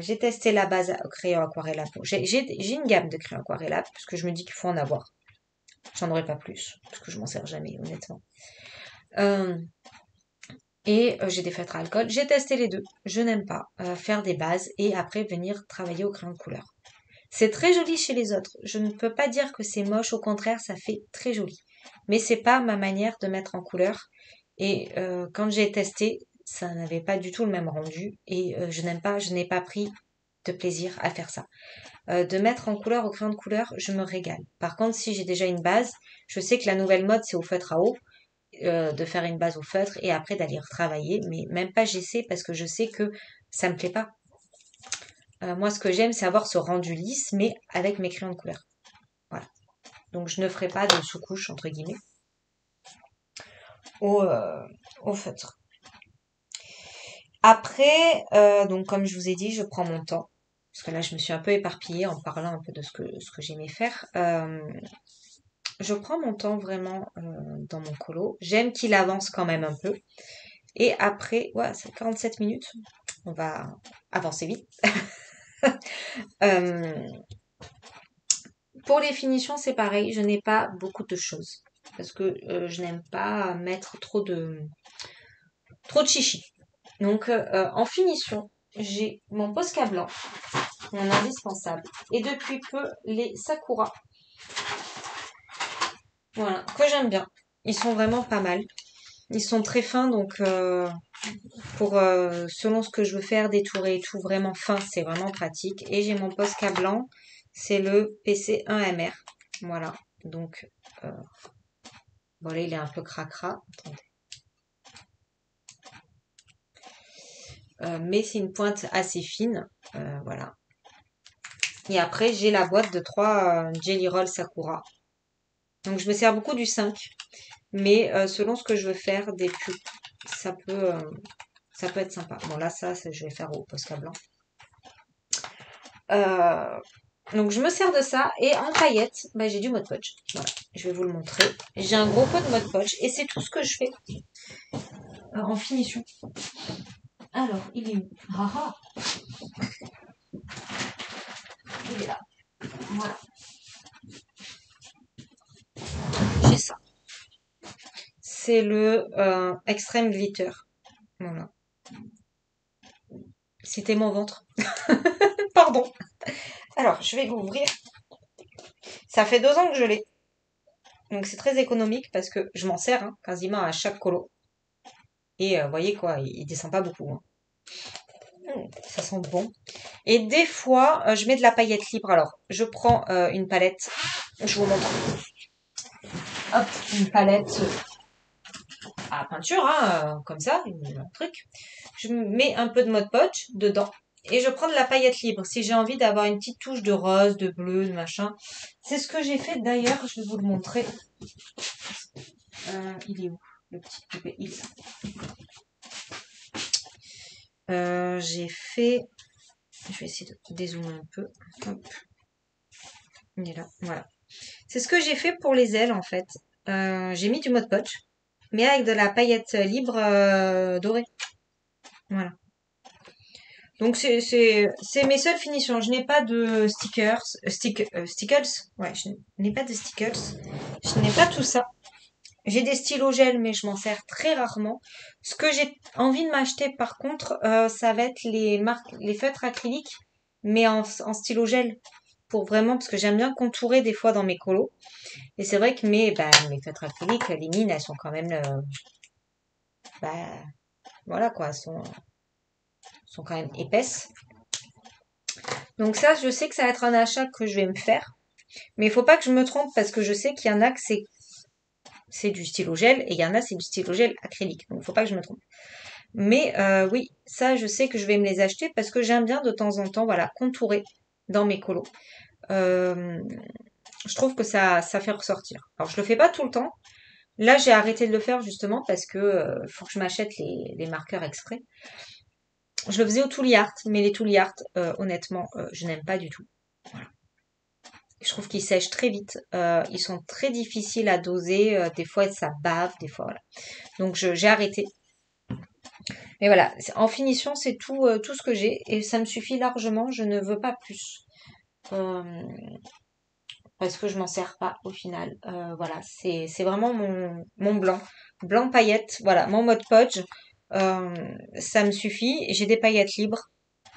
J'ai testé la base au crayon aquarellable. J'ai une gamme de crayons aquarellables parce que je me dis qu'il faut en avoir. J'en aurai pas plus parce que je m'en sers jamais, honnêtement. Euh, j'ai des feutres à alcool. J'ai testé les deux. Je n'aime pas faire des bases et après venir travailler au crayon de couleur. C'est très joli chez les autres. Je ne peux pas dire que c'est moche. Au contraire, ça fait très joli. Mais c'est pas ma manière de mettre en couleur. Et quand j'ai testé, ça n'avait pas du tout le même rendu. Et je n'ai pas pris de plaisir à faire ça. De mettre en couleur au crayon de couleur, je me régale. Par contre, si j'ai déjà une base, je sais que la nouvelle mode, c'est au feutre à eau, de faire une base au feutre et après d'aller retravailler. Mais même pas j'essaie parce que je sais que ça me plaît pas. Moi, ce que j'aime, c'est avoir ce rendu lisse, mais avec mes crayons de couleur. Voilà. Donc, je ne ferai pas de sous-couche, entre guillemets, au, euh, au feutre. Après, donc comme je vous ai dit, je prends mon temps. Parce que là, je me suis un peu éparpillée en parlant un peu de ce que j'aimais faire. Je prends mon temps vraiment dans mon colo. J'aime qu'il avance quand même un peu. Et après, ouais, c'est 47 minutes. On va avancer vite. Euh, pour les finitions, c'est pareil. Je n'ai pas beaucoup de choses. Parce que je n'aime pas mettre trop de chichi. Donc, en finition, j'ai mon Posca blanc, mon indispensable. Et depuis peu, les Sakura. Voilà, que j'aime bien. Ils sont vraiment pas mal. Ils sont très fins, donc pour selon ce que je veux faire, détourer et tout, vraiment fin, c'est vraiment pratique. Et j'ai mon Posca blanc, c'est le PC1MR. Voilà, donc voilà, il est un peu cracra. Attendez. Mais c'est une pointe assez fine, voilà. Et après, j'ai la boîte de 3 Jelly Roll Sakura. Donc je me sers beaucoup du 5. Mais selon ce que je veux faire, des pubs, ça peut, euh, ça peut être sympa. Bon là, je vais faire au Posca blanc. Euh, donc je me sers de ça. Et en paillettes, bah, j'ai du Mod Podge. Voilà, je vais vous le montrer. J'ai un gros pot de Mod Podge. Et c'est tout ce que je fais en finition. Alors, il est où? Ah ah, il est là. Voilà, j'ai ça. C'est le Extreme Glitter. Voilà. C'était mon ventre. Pardon. Alors, je vais l'ouvrir. Ça fait 2 ans que je l'ai. Donc c'est très économique parce que je m'en sers quasiment à chaque colo. Et vous voyez quoi, il descend pas beaucoup. Ça sent bon. Et des fois, je mets de la paillette libre. Alors, je prends une palette. Je vous montre. Hop, une palette à peinture, hein, comme ça, un truc. Je mets un peu de Mod Podge dedans. Et je prends de la paillette libre si j'ai envie d'avoir une petite touche de rose, de bleu, de machin. C'est ce que j'ai fait d'ailleurs, je vais vous le montrer. Il est où le petit poupée? Il est là. J'ai fait... Je vais essayer de dézoomer un peu. Hop. Il est là, voilà. C'est ce que j'ai fait pour les ailes en fait. J'ai mis du Mod Podge, mais avec de la paillette libre dorée. Voilà. Donc c'est mes seules finitions. Je n'ai pas de stickers, stickers. Ouais, je n'ai pas de stickers. Je n'ai pas tout ça. J'ai des stylos gel, mais je m'en sers très rarement. Ce que j'ai envie de m'acheter, par contre, ça va être les feutres acryliques, mais en stylo gel, pour vraiment, parce que j'aime bien contourer des fois dans mes colos. Et c'est vrai que mes feutres acryliques, les mines, elles sont quand même, bah, voilà quoi, elles sont quand même épaisses. Donc ça, je sais que ça va être un achat que je vais me faire. Mais il faut pas que je me trompe parce que je sais qu'il y en a que c'est du stylo gel et il y en a c'est du stylo gel acrylique. Donc il faut pas que je me trompe. Mais oui, ça je sais que je vais me les acheter parce que j'aime bien de temps en temps voilà contourer dans mes colos. Je trouve que ça fait ressortir. Alors je le fais pas tout le temps. Là j'ai arrêté de le faire justement parce que faut que je m'achète les marqueurs exprès. Je le faisais au Tooly Art, mais les Tooly Art, honnêtement, je n'aime pas du tout. Voilà. Je trouve qu'ils sèchent très vite. Ils sont très difficiles à doser. Des fois, ça bave. Des fois, voilà. Donc, j'ai arrêté. Mais voilà, en finition, c'est tout ce que j'ai. Et ça me suffit largement. Je ne veux pas plus. Euh, parce que je m'en sers pas au final. Voilà, c'est vraiment mon blanc. Blanc paillette. Voilà, mon Mod Podge. Ça me suffit. J'ai des paillettes libres.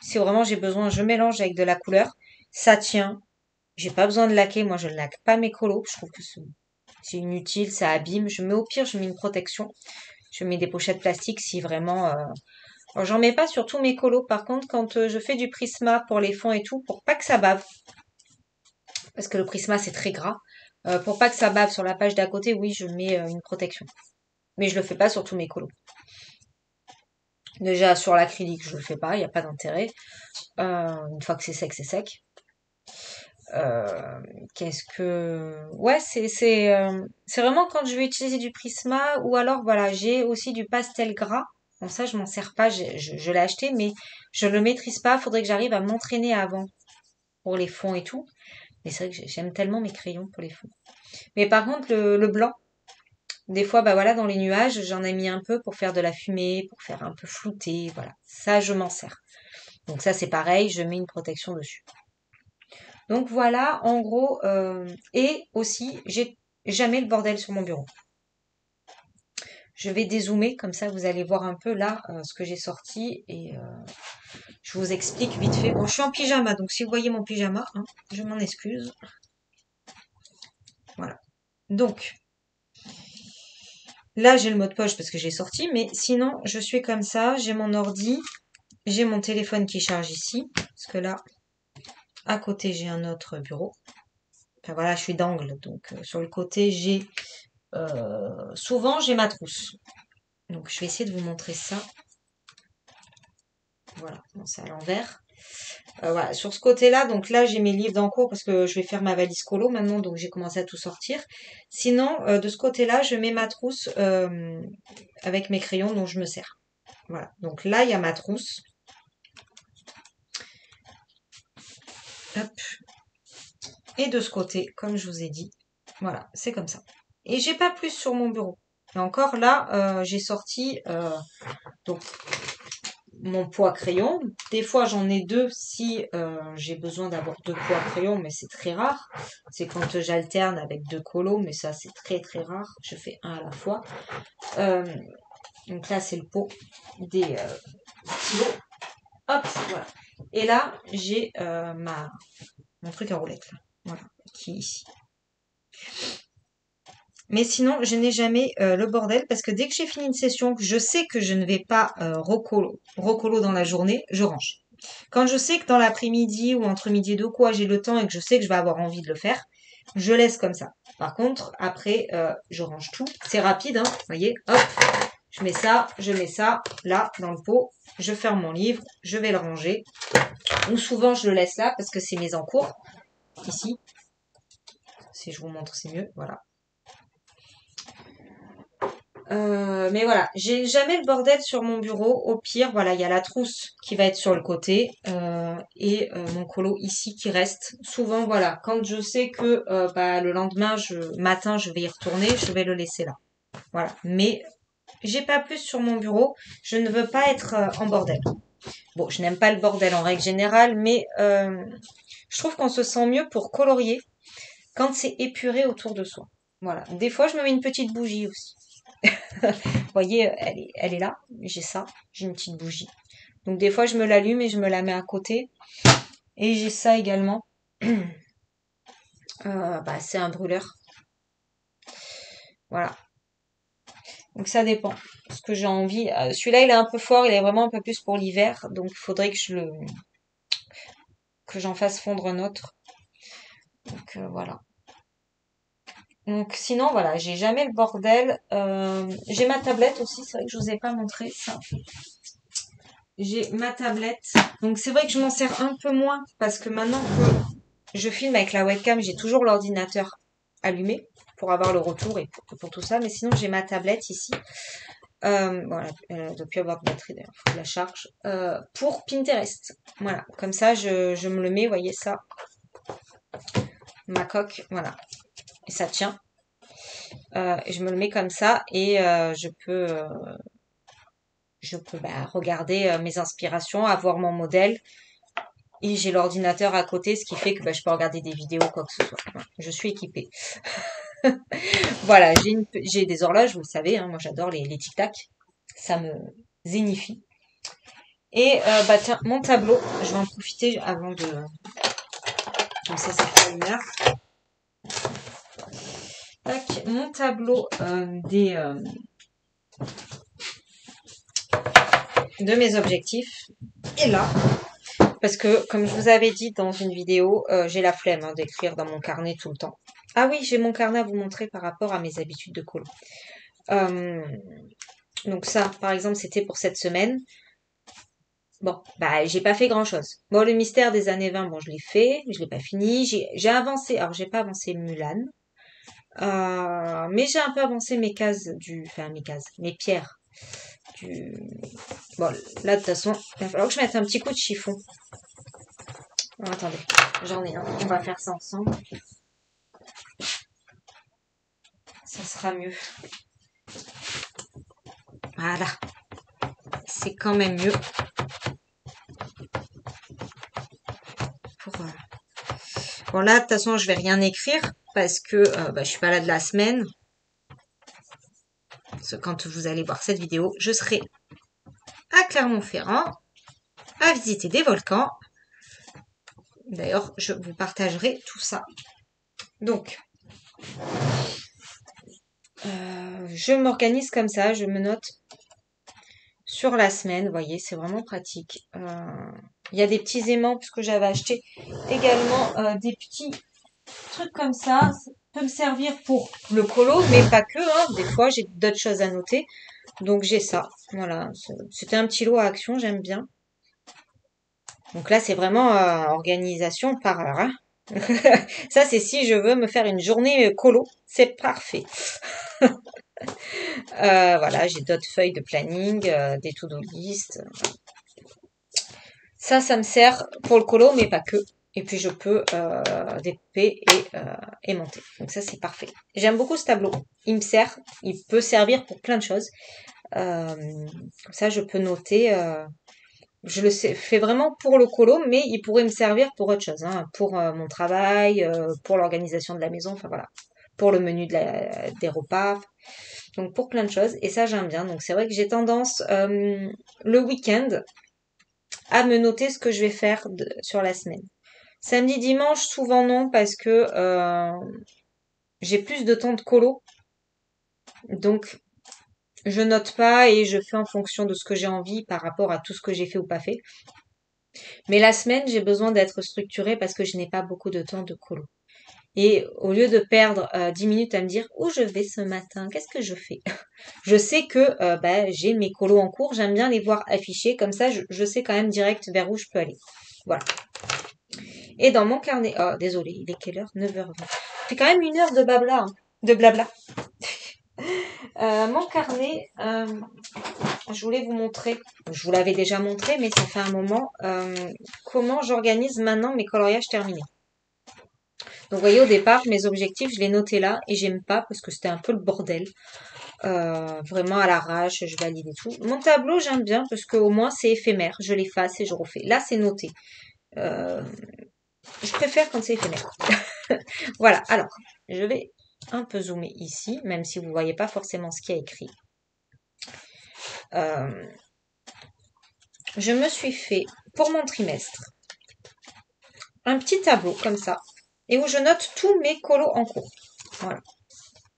Si vraiment j'ai besoin, je mélange avec de la couleur. Ça tient. J'ai pas besoin de laquer, moi je ne laque pas mes colos, je trouve que c'est inutile, ça abîme. Je mets au pire, je mets une protection. Je mets des pochettes plastiques si vraiment. Alors j'en mets pas sur tous mes colos. Par contre, quand je fais du Prisma pour les fonds et tout, pour pas que ça bave, parce que le Prisma c'est très gras, pour pas que ça bave sur la page d'à côté, oui, je mets une protection. Mais je le fais pas sur tous mes colos. Déjà sur l'acrylique, je le fais pas, il n'y a pas d'intérêt. Une fois que c'est sec, c'est sec. Euh, Qu'est-ce que ouais c'est vraiment quand je vais utiliser du Prisma ou alors voilà j'ai aussi du pastel gras. Bon ça je m'en sers pas, je l'ai acheté mais je le maîtrise pas. Faudrait que j'arrive à m'entraîner avant pour les fonds et tout. Mais c'est vrai que j'aime tellement mes crayons pour les fonds. Mais par contre le blanc, des fois bah voilà dans les nuages j'en ai mis un peu pour faire de la fumée, pour faire un peu flouter. Voilà ça je m'en sers. Donc ça c'est pareil, je mets une protection dessus. Donc voilà, en gros, et aussi, j'ai jamais le bordel sur mon bureau. Je vais dézoomer, comme ça vous allez voir un peu là ce que j'ai sorti et je vous explique vite fait. Bon, je suis en pyjama, donc si vous voyez mon pyjama, hein, je m'en excuse. Voilà. Donc, là j'ai le mot de poche parce que j'ai sorti, mais sinon je suis comme ça, j'ai mon ordi, j'ai mon téléphone qui charge ici, parce que là, à côté j'ai un autre bureau. Enfin voilà, je suis d'angle, donc sur le côté j'ai souvent j'ai ma trousse. Donc je vais essayer de vous montrer ça. Voilà, bon, c'est à l'envers. Voilà, sur ce côté-là, donc là j'ai mes livres d'encours parce que je vais faire ma valise colo maintenant, donc j'ai commencé à tout sortir. Sinon, de ce côté-là, je mets ma trousse avec mes crayons dont je me sers. Voilà, donc là il y a ma trousse. Hop. Et de ce côté, comme je vous ai dit, voilà, c'est comme ça. Et j'ai pas plus sur mon bureau. Et encore là, j'ai sorti donc mon poids crayon. Des fois, j'en ai deux si j'ai besoin d'avoir deux poids crayon, mais c'est très rare. C'est quand j'alterne avec deux colos, mais ça, c'est très très rare. Je fais un à la fois. Donc là, c'est le pot des stylos. Hop, voilà. Et là, j'ai mon truc à roulette, là. Voilà, qui est ici. Mais sinon, je n'ai jamais le bordel parce que dès que j'ai fini une session, que je sais que je ne vais pas recolo dans la journée, je range. Quand je sais que dans l'après-midi ou entre midi et deux, quoi, j'ai le temps et que je sais que je vais avoir envie de le faire, je laisse comme ça. Par contre, après, je range tout. C'est rapide, hein, vous voyez, hop, je mets ça là dans le pot, je ferme mon livre, je vais le ranger. Ou souvent, je le laisse là parce que c'est mes encours. Ici, si je vous montre, c'est mieux, voilà. Mais voilà, j'ai jamais le bordel sur mon bureau. Au pire, voilà, il y a la trousse qui va être sur le côté et mon colo ici qui reste. Souvent, voilà, quand je sais que bah, le lendemain, matin, je vais y retourner, je vais le laisser là. Voilà. Mais j'ai pas plus sur mon bureau. Je ne veux pas être en bordel. Bon, je n'aime pas le bordel en règle générale, mais je trouve qu'on se sent mieux pour colorier quand c'est épuré autour de soi. Voilà. Des fois, je me mets une petite bougie aussi. Vous voyez, elle est là. J'ai ça. J'ai une petite bougie. Donc des fois, je me l'allume et je me la mets à côté. Et j'ai ça également. Bah, c'est un brûleur. Voilà. Donc ça dépend. Ce que j'ai envie. Celui-là, il est un peu fort. Il est vraiment un peu plus pour l'hiver. Donc il faudrait que j'en fasse fondre un autre. Donc voilà. Donc sinon, voilà, j'ai jamais le bordel. J'ai ma tablette aussi. C'est vrai que je vous ai pas montré ça. J'ai ma tablette. Donc c'est vrai que je m'en sers un peu moins parce que maintenant que je filme avec la webcam, j'ai toujours l'ordinateur allumé pour avoir le retour et pour tout ça. Mais sinon, j'ai ma tablette ici. Voilà, elle doit plus avoir de batterie d'ailleurs, faut que je la charge. Pour Pinterest. Voilà, comme ça, je me le mets, voyez ça. Ma coque, voilà. Et ça tient. Et je me le mets comme ça et je peux bah, regarder mes inspirations, avoir mon modèle. Et j'ai l'ordinateur à côté, ce qui fait que bah, je peux regarder des vidéos, quoi que ce soit. Voilà, je suis équipée. Voilà, j'ai des horloges, vous le savez, hein, moi j'adore les tic-tac. Ça me zénifie. Et bah tiens, mon tableau, je vais en profiter avant de... Comme ça fait 1 heure. Tac, mon tableau de mes objectifs est là. Parce que, comme je vous avais dit dans une vidéo, j'ai la flemme hein, d'écrire dans mon carnet tout le temps. Ah oui, j'ai mon carnet à vous montrer par rapport à mes habitudes de colo. Donc ça, par exemple, c'était pour cette semaine. Bon, bah j'ai pas fait grand-chose. Bon, le mystère des années 20, bon, je l'ai fait, mais je l'ai pas fini. J'ai avancé, alors j'ai pas avancé Mulan, mais j'ai un peu avancé mes pierres du. Bon, là de toute façon, il va falloir que je mette un petit coup de chiffon. Alors, attendez, j'en ai un. On va faire ça ensemble. Ça sera mieux. Voilà, c'est quand même mieux. Bon là, de toute façon, je vais rien écrire parce que bah, je suis pas là de la semaine. Parce que quand vous allez voir cette vidéo, je serai à Clermont-Ferrand à visiter des volcans. D'ailleurs, je vous partagerai tout ça. Donc, je m'organise comme ça, je me note sur la semaine. Vous voyez, c'est vraiment pratique. Il y a des petits aimants puisque j'avais acheté également des petits trucs comme ça. Ça peut me servir pour le colo, mais pas que. Hein. Des fois, j'ai d'autres choses à noter. Donc, j'ai ça. Voilà. C'était un petit lot à action, j'aime bien. Donc là, c'est vraiment organisation par heure. Hein. Ça, c'est si je veux me faire une journée colo. C'est parfait. Voilà, j'ai d'autres feuilles de planning, des to-do list. Ça me sert pour le colo, mais pas que. Et puis, je peux découper et monter. Donc ça, c'est parfait. J'aime beaucoup ce tableau. Il me sert. Il peut servir pour plein de choses. Comme ça, je peux noter... je le fais vraiment pour le colo, mais il pourrait me servir pour autre chose, hein, pour mon travail, pour l'organisation de la maison, enfin voilà, pour le menu des repas, donc pour plein de choses. Et ça j'aime bien. Donc c'est vrai que j'ai tendance le week-end à me noter ce que je vais faire sur la semaine. Samedi, dimanche, souvent non parce que j'ai plus de temps de colo, donc je note pas et je fais en fonction de ce que j'ai envie par rapport à tout ce que j'ai fait ou pas fait. Mais la semaine, j'ai besoin d'être structurée parce que je n'ai pas beaucoup de temps de colo. Et au lieu de perdre 10 minutes à me dire où je vais ce matin, qu'est-ce que je fais? Je sais que bah, j'ai mes colos en cours, j'aime bien les voir affichés, comme ça je sais quand même direct vers où je peux aller. Voilà. Et dans mon carnet, oh désolé, il est quelle heure? 9h20. C'est quand même une heure de blabla, hein, de blabla. Mon carnet, je voulais vous montrer, je vous l'avais déjà montré, mais ça fait un moment, comment j'organise maintenant mes coloriages terminés. Donc vous voyez, au départ, mes objectifs, je les notais là et j'aime pas parce que c'était un peu le bordel. Vraiment à l'arrache, je valide et tout. Mon tableau, j'aime bien parce qu'au moins c'est éphémère. Je l'efface et je refais. Là, c'est noté. Euh, je préfère quand c'est éphémère. Voilà, alors, je vais un peu zoomer ici, même si vous ne voyez pas forcément ce qu'il y a écrit. Euh, je me suis fait, pour mon trimestre, un petit tableau comme ça, et où je note tous mes colos en cours. Voilà.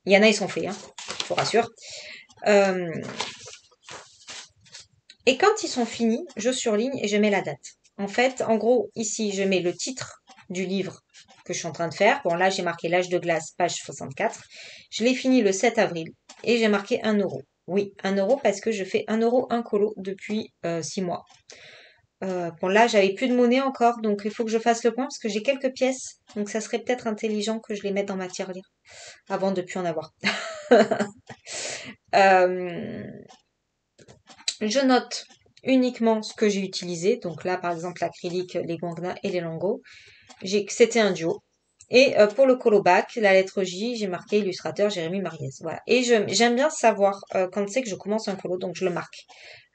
Il y en a, ils sont faits, hein, je vous rassure. Euh, et quand ils sont finis, je surligne et je mets la date. En fait, en gros, ici, je mets le titre du livre que je suis en train de faire. Bon, là, j'ai marqué L'âge de glace, page 64. Je l'ai fini le 7 avril et j'ai marqué 1 €. Oui, 1 € parce que je fais 1 € un colo depuis 6 mois. Bon, là, j'avais plus de monnaie encore, donc il faut que je fasse le point parce que j'ai quelques pièces. Donc, ça serait peut-être intelligent que je les mette dans ma tirelire avant de plus en avoir. Euh, je note uniquement ce que j'ai utilisé. Donc là, par exemple, l'acrylique, les guangna et les lingots. C'était un duo. Et pour le colobac, la lettre J, j'ai marqué illustrateur Jérémy Mariès. Voilà. Et j'aime bien savoir quand c'est que je commence un colo, donc je le marque.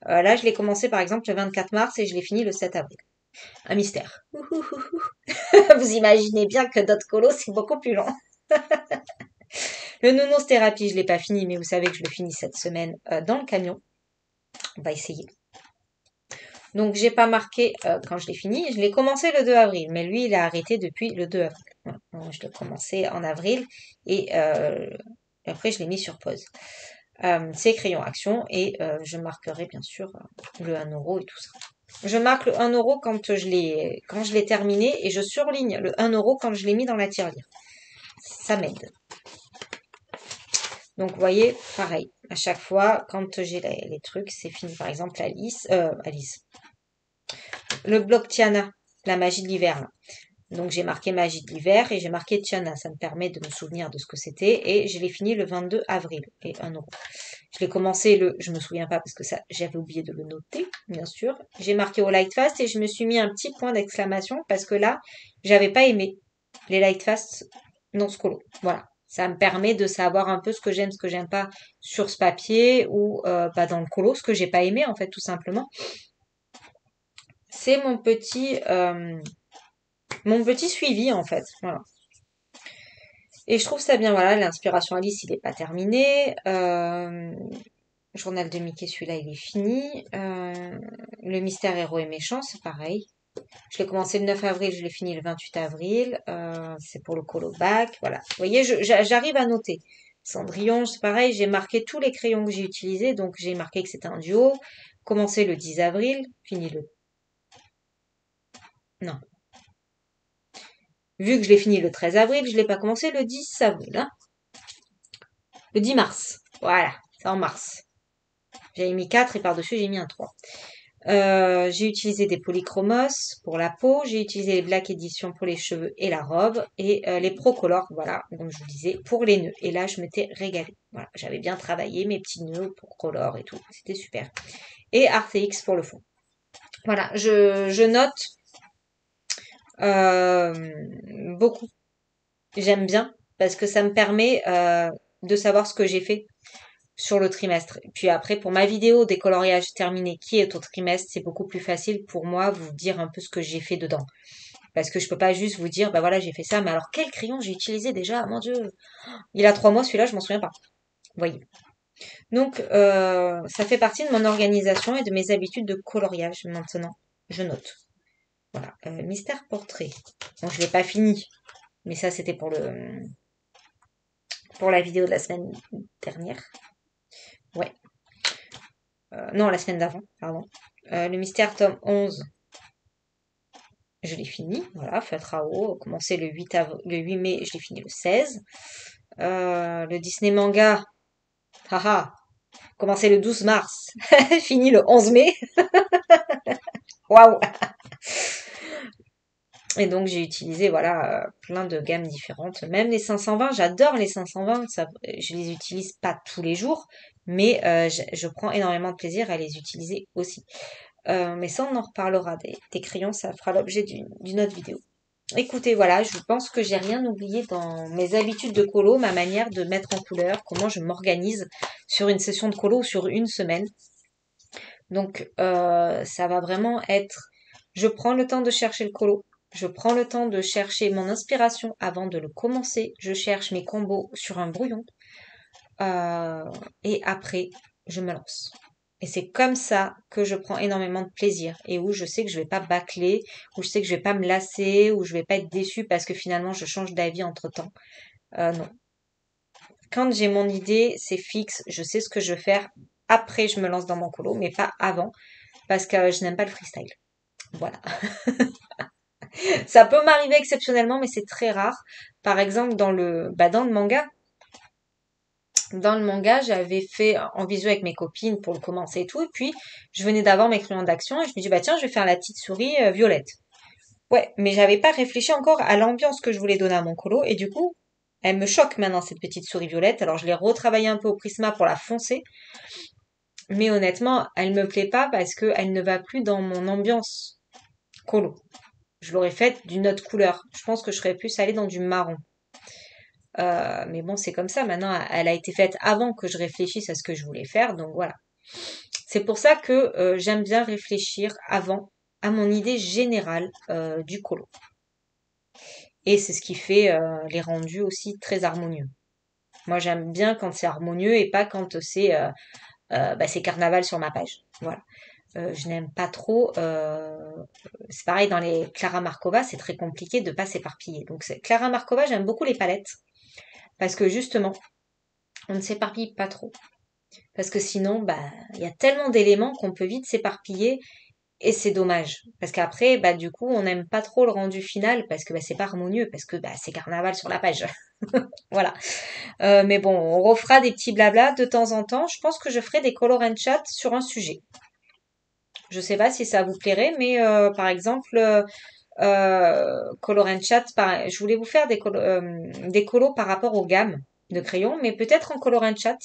Là, je l'ai commencé par exemple le 24 mars et je l'ai fini le 7 avril. Un mystère. Vous imaginez bien que d'autres colos, c'est beaucoup plus long. Le nounours thérapie, je l'ai pas fini, mais vous savez que je le finis cette semaine dans le camion. On va essayer. Donc, j'ai pas marqué quand je l'ai fini. Je l'ai commencé le 2 avril, mais lui, il a arrêté depuis le 2 avril. Voilà. Donc, je l'ai commencé en avril et après, je l'ai mis sur pause. C'est crayon action et je marquerai bien sûr le 1 € et tout ça. Je marque le 1 € quand je l'ai terminé et je surligne le 1 € quand je l'ai mis dans la tirelire. Ça m'aide. Donc, vous voyez, pareil, à chaque fois, quand j'ai les trucs, c'est fini. Par exemple, Alice. Le bloc Tiana, la magie de l'hiver. Donc, j'ai marqué magie de l'hiver et j'ai marqué Tiana. Ça me permet de me souvenir de ce que c'était. Et je l'ai fini le 22 avril. Et 1 €. Je l'ai commencé je me souviens pas parce que ça, j'avais oublié de le noter, bien sûr. J'ai marqué au Lightfast et je me suis mis un petit point d'exclamation parce que là, j'avais pas aimé les Lightfast non scolo. Voilà. Ça me permet de savoir un peu ce que j'aime pas sur ce papier ou dans le colo, ce que j'ai pas aimé en fait tout simplement. C'est mon petit suivi en fait. Voilà. Et je trouve ça bien. Voilà, l'inspiration Alice, il n'est pas terminé. Journal de Mickey, celui-là, il est fini. Le mystère héros et méchant, c'est pareil. Je l'ai commencé le 9 avril, je l'ai fini le 28 avril. C'est pour le colobac. Voilà. Vous voyez, j'arrive à noter. Cendrillon, c'est pareil. J'ai marqué tous les crayons que j'ai utilisés. Donc, j'ai marqué que c'était un duo. Commencé le 10 avril, fini le... Non. Vu que je l'ai fini le 13 avril, je l'ai pas commencé le 10 avril. Hein. Le 10 mars. Voilà. C'est en mars. J'avais mis 4 et par-dessus, j'ai mis un 3. J'ai utilisé des polychromos pour la peau, j'ai utilisé les Black Edition pour les cheveux et la robe, et les Procolor, voilà, comme je vous disais, pour les nœuds. Et là, je m'étais régalée. Voilà, j'avais bien travaillé mes petits nœuds pour Color et tout, c'était super. Et RTX pour le fond. Voilà, je note beaucoup. J'aime bien parce que ça me permet de savoir ce que j'ai fait sur le trimestre. Et puis après, pour ma vidéo des coloriages terminés qui est au trimestre, c'est beaucoup plus facile pour moi vous dire un peu ce que j'ai fait dedans. Parce que je peux pas juste vous dire, bah voilà, j'ai fait ça, mais alors quel crayon j'ai utilisé déjà? Mon Dieu, il a 3 mois celui-là, je m'en souviens pas. Vous voyez. Donc, ça fait partie de mon organisation et de mes habitudes de coloriage maintenant. Je note. Voilà. Mystère portrait. Bon, je l'ai pas fini, mais ça c'était pour la vidéo de la semaine dernière. Ouais. Non, la semaine d'avant, pardon. Le mystère tome 11. je l'ai fini, voilà, feutre à eau, commencé le 8 mai, je l'ai fini le 16. Le Disney manga, haha, commencé le 12 mars, fini le 11 mai. Waouh! Et donc j'ai utilisé voilà plein de gammes différentes. Même les 520, j'adore les 520. Ça, je les utilise pas tous les jours, mais je prends énormément de plaisir à les utiliser aussi. Mais ça, on en reparlera des crayons. Ça fera l'objet d'une autre vidéo. Écoutez, voilà, je pense que j'ai rien oublié dans mes habitudes de colo, ma manière de mettre en couleur, comment je m'organise sur une session de colo ou sur une semaine. Donc, ça va vraiment être, je prends le temps de chercher le colo, je prends le temps de chercher mon inspiration avant de le commencer, je cherche mes combos sur un brouillon, et après, je me lance. Et c'est comme ça que je prends énormément de plaisir et où je sais que je vais pas bâcler, où je sais que je vais pas me lasser, où je vais pas être déçue parce que finalement je change d'avis entre-temps. Non. Quand j'ai mon idée, c'est fixe, je sais ce que je veux faire. Après, je me lance dans mon colo, mais pas avant parce que je n'aime pas le freestyle. Voilà. Ça peut m'arriver exceptionnellement, mais c'est très rare. Par exemple, dans le manga. Dans le manga, j'avais fait en visio avec mes copines pour le commencer et tout. Et puis, je venais d'avoir mes crayons d'action et je me dis, bah tiens, je vais faire la petite souris violette. Ouais, mais j'avais pas réfléchi encore à l'ambiance que je voulais donner à mon colo. Et du coup, elle me choque maintenant, cette petite souris violette. Alors, je l'ai retravaillée un peu au Prisma pour la foncer. Mais honnêtement, elle me plaît pas parce qu'elle ne va plus dans mon ambiance colo. Je l'aurais faite d'une autre couleur. Je pense que je serais plus allée dans du marron. Mais bon, c'est comme ça. Maintenant, elle a été faite avant que je réfléchisse à ce que je voulais faire. Donc voilà. C'est pour ça que j'aime bien réfléchir avant à mon idée générale du colo. Et c'est ce qui fait les rendus aussi très harmonieux. Moi, j'aime bien quand c'est harmonieux et pas quand c'est carnaval sur ma page. Voilà. Je n'aime pas trop. C'est pareil dans les Clara Markova, c'est très compliqué de pas s'éparpiller. Donc Clara Markova, j'aime beaucoup les palettes parce que justement, on ne s'éparpille pas trop. Parce que sinon, bah, il y a tellement d'éléments qu'on peut vite s'éparpiller et c'est dommage. Parce qu'après, bah, du coup, on n'aime pas trop le rendu final parce que bah, c'est pas harmonieux, parce que bah, c'est carnaval sur la page. Voilà. Mais bon, on refera des petits blabla de temps en temps. Je pense que je ferai des color and chat sur un sujet. Je sais pas si ça vous plairait, mais par exemple, color and chat, je voulais vous faire des colos par rapport aux gammes de crayons, mais peut-être en color and chat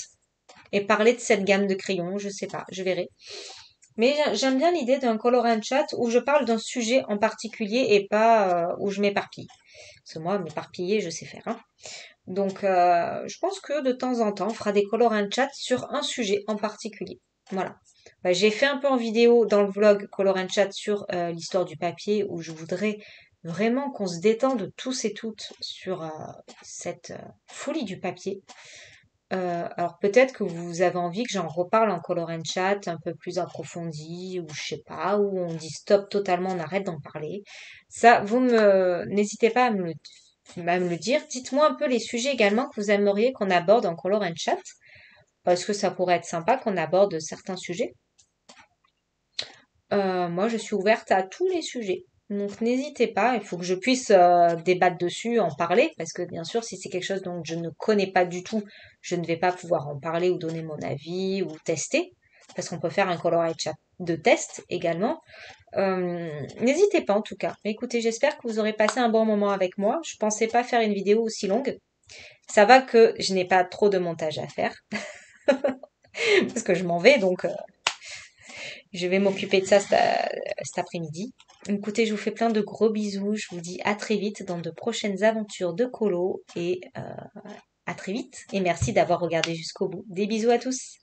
et parler de cette gamme de crayons, je sais pas, je verrai. Mais j'aime bien l'idée d'un color and chat où je parle d'un sujet en particulier et pas où je m'éparpille. Parce que moi, m'éparpiller, je sais faire. Hein. Donc, je pense que de temps en temps, on fera des color and chat sur un sujet en particulier. Voilà. Bah, j'ai fait un peu en vidéo dans le vlog color and chat sur l'histoire du papier où je voudrais vraiment qu'on se détende tous et toutes sur cette folie du papier. Alors peut-être que vous avez envie que j'en reparle en color and chat un peu plus approfondi ou je sais pas, où on dit stop totalement, on arrête d'en parler. Ça, n'hésitez pas à me le dire. Dites-moi un peu les sujets également que vous aimeriez qu'on aborde en color and chat, parce que ça pourrait être sympa qu'on aborde certains sujets. Moi, je suis ouverte à tous les sujets. Donc n'hésitez pas, il faut que je puisse débattre dessus, en parler, parce que bien sûr, si c'est quelque chose dont je ne connais pas du tout, je ne vais pas pouvoir en parler ou donner mon avis ou tester, parce qu'on peut faire un color and chat de test également. N'hésitez pas en tout cas. Écoutez, j'espère que vous aurez passé un bon moment avec moi. Je pensais pas faire une vidéo aussi longue. Ça va que je n'ai pas trop de montage à faire, parce que je m'en vais, donc je vais m'occuper de ça cet après-midi. Écoutez, je vous fais plein de gros bisous. Je vous dis à très vite dans de prochaines aventures de colo et à très vite. Et merci d'avoir regardé jusqu'au bout. Des bisous à tous.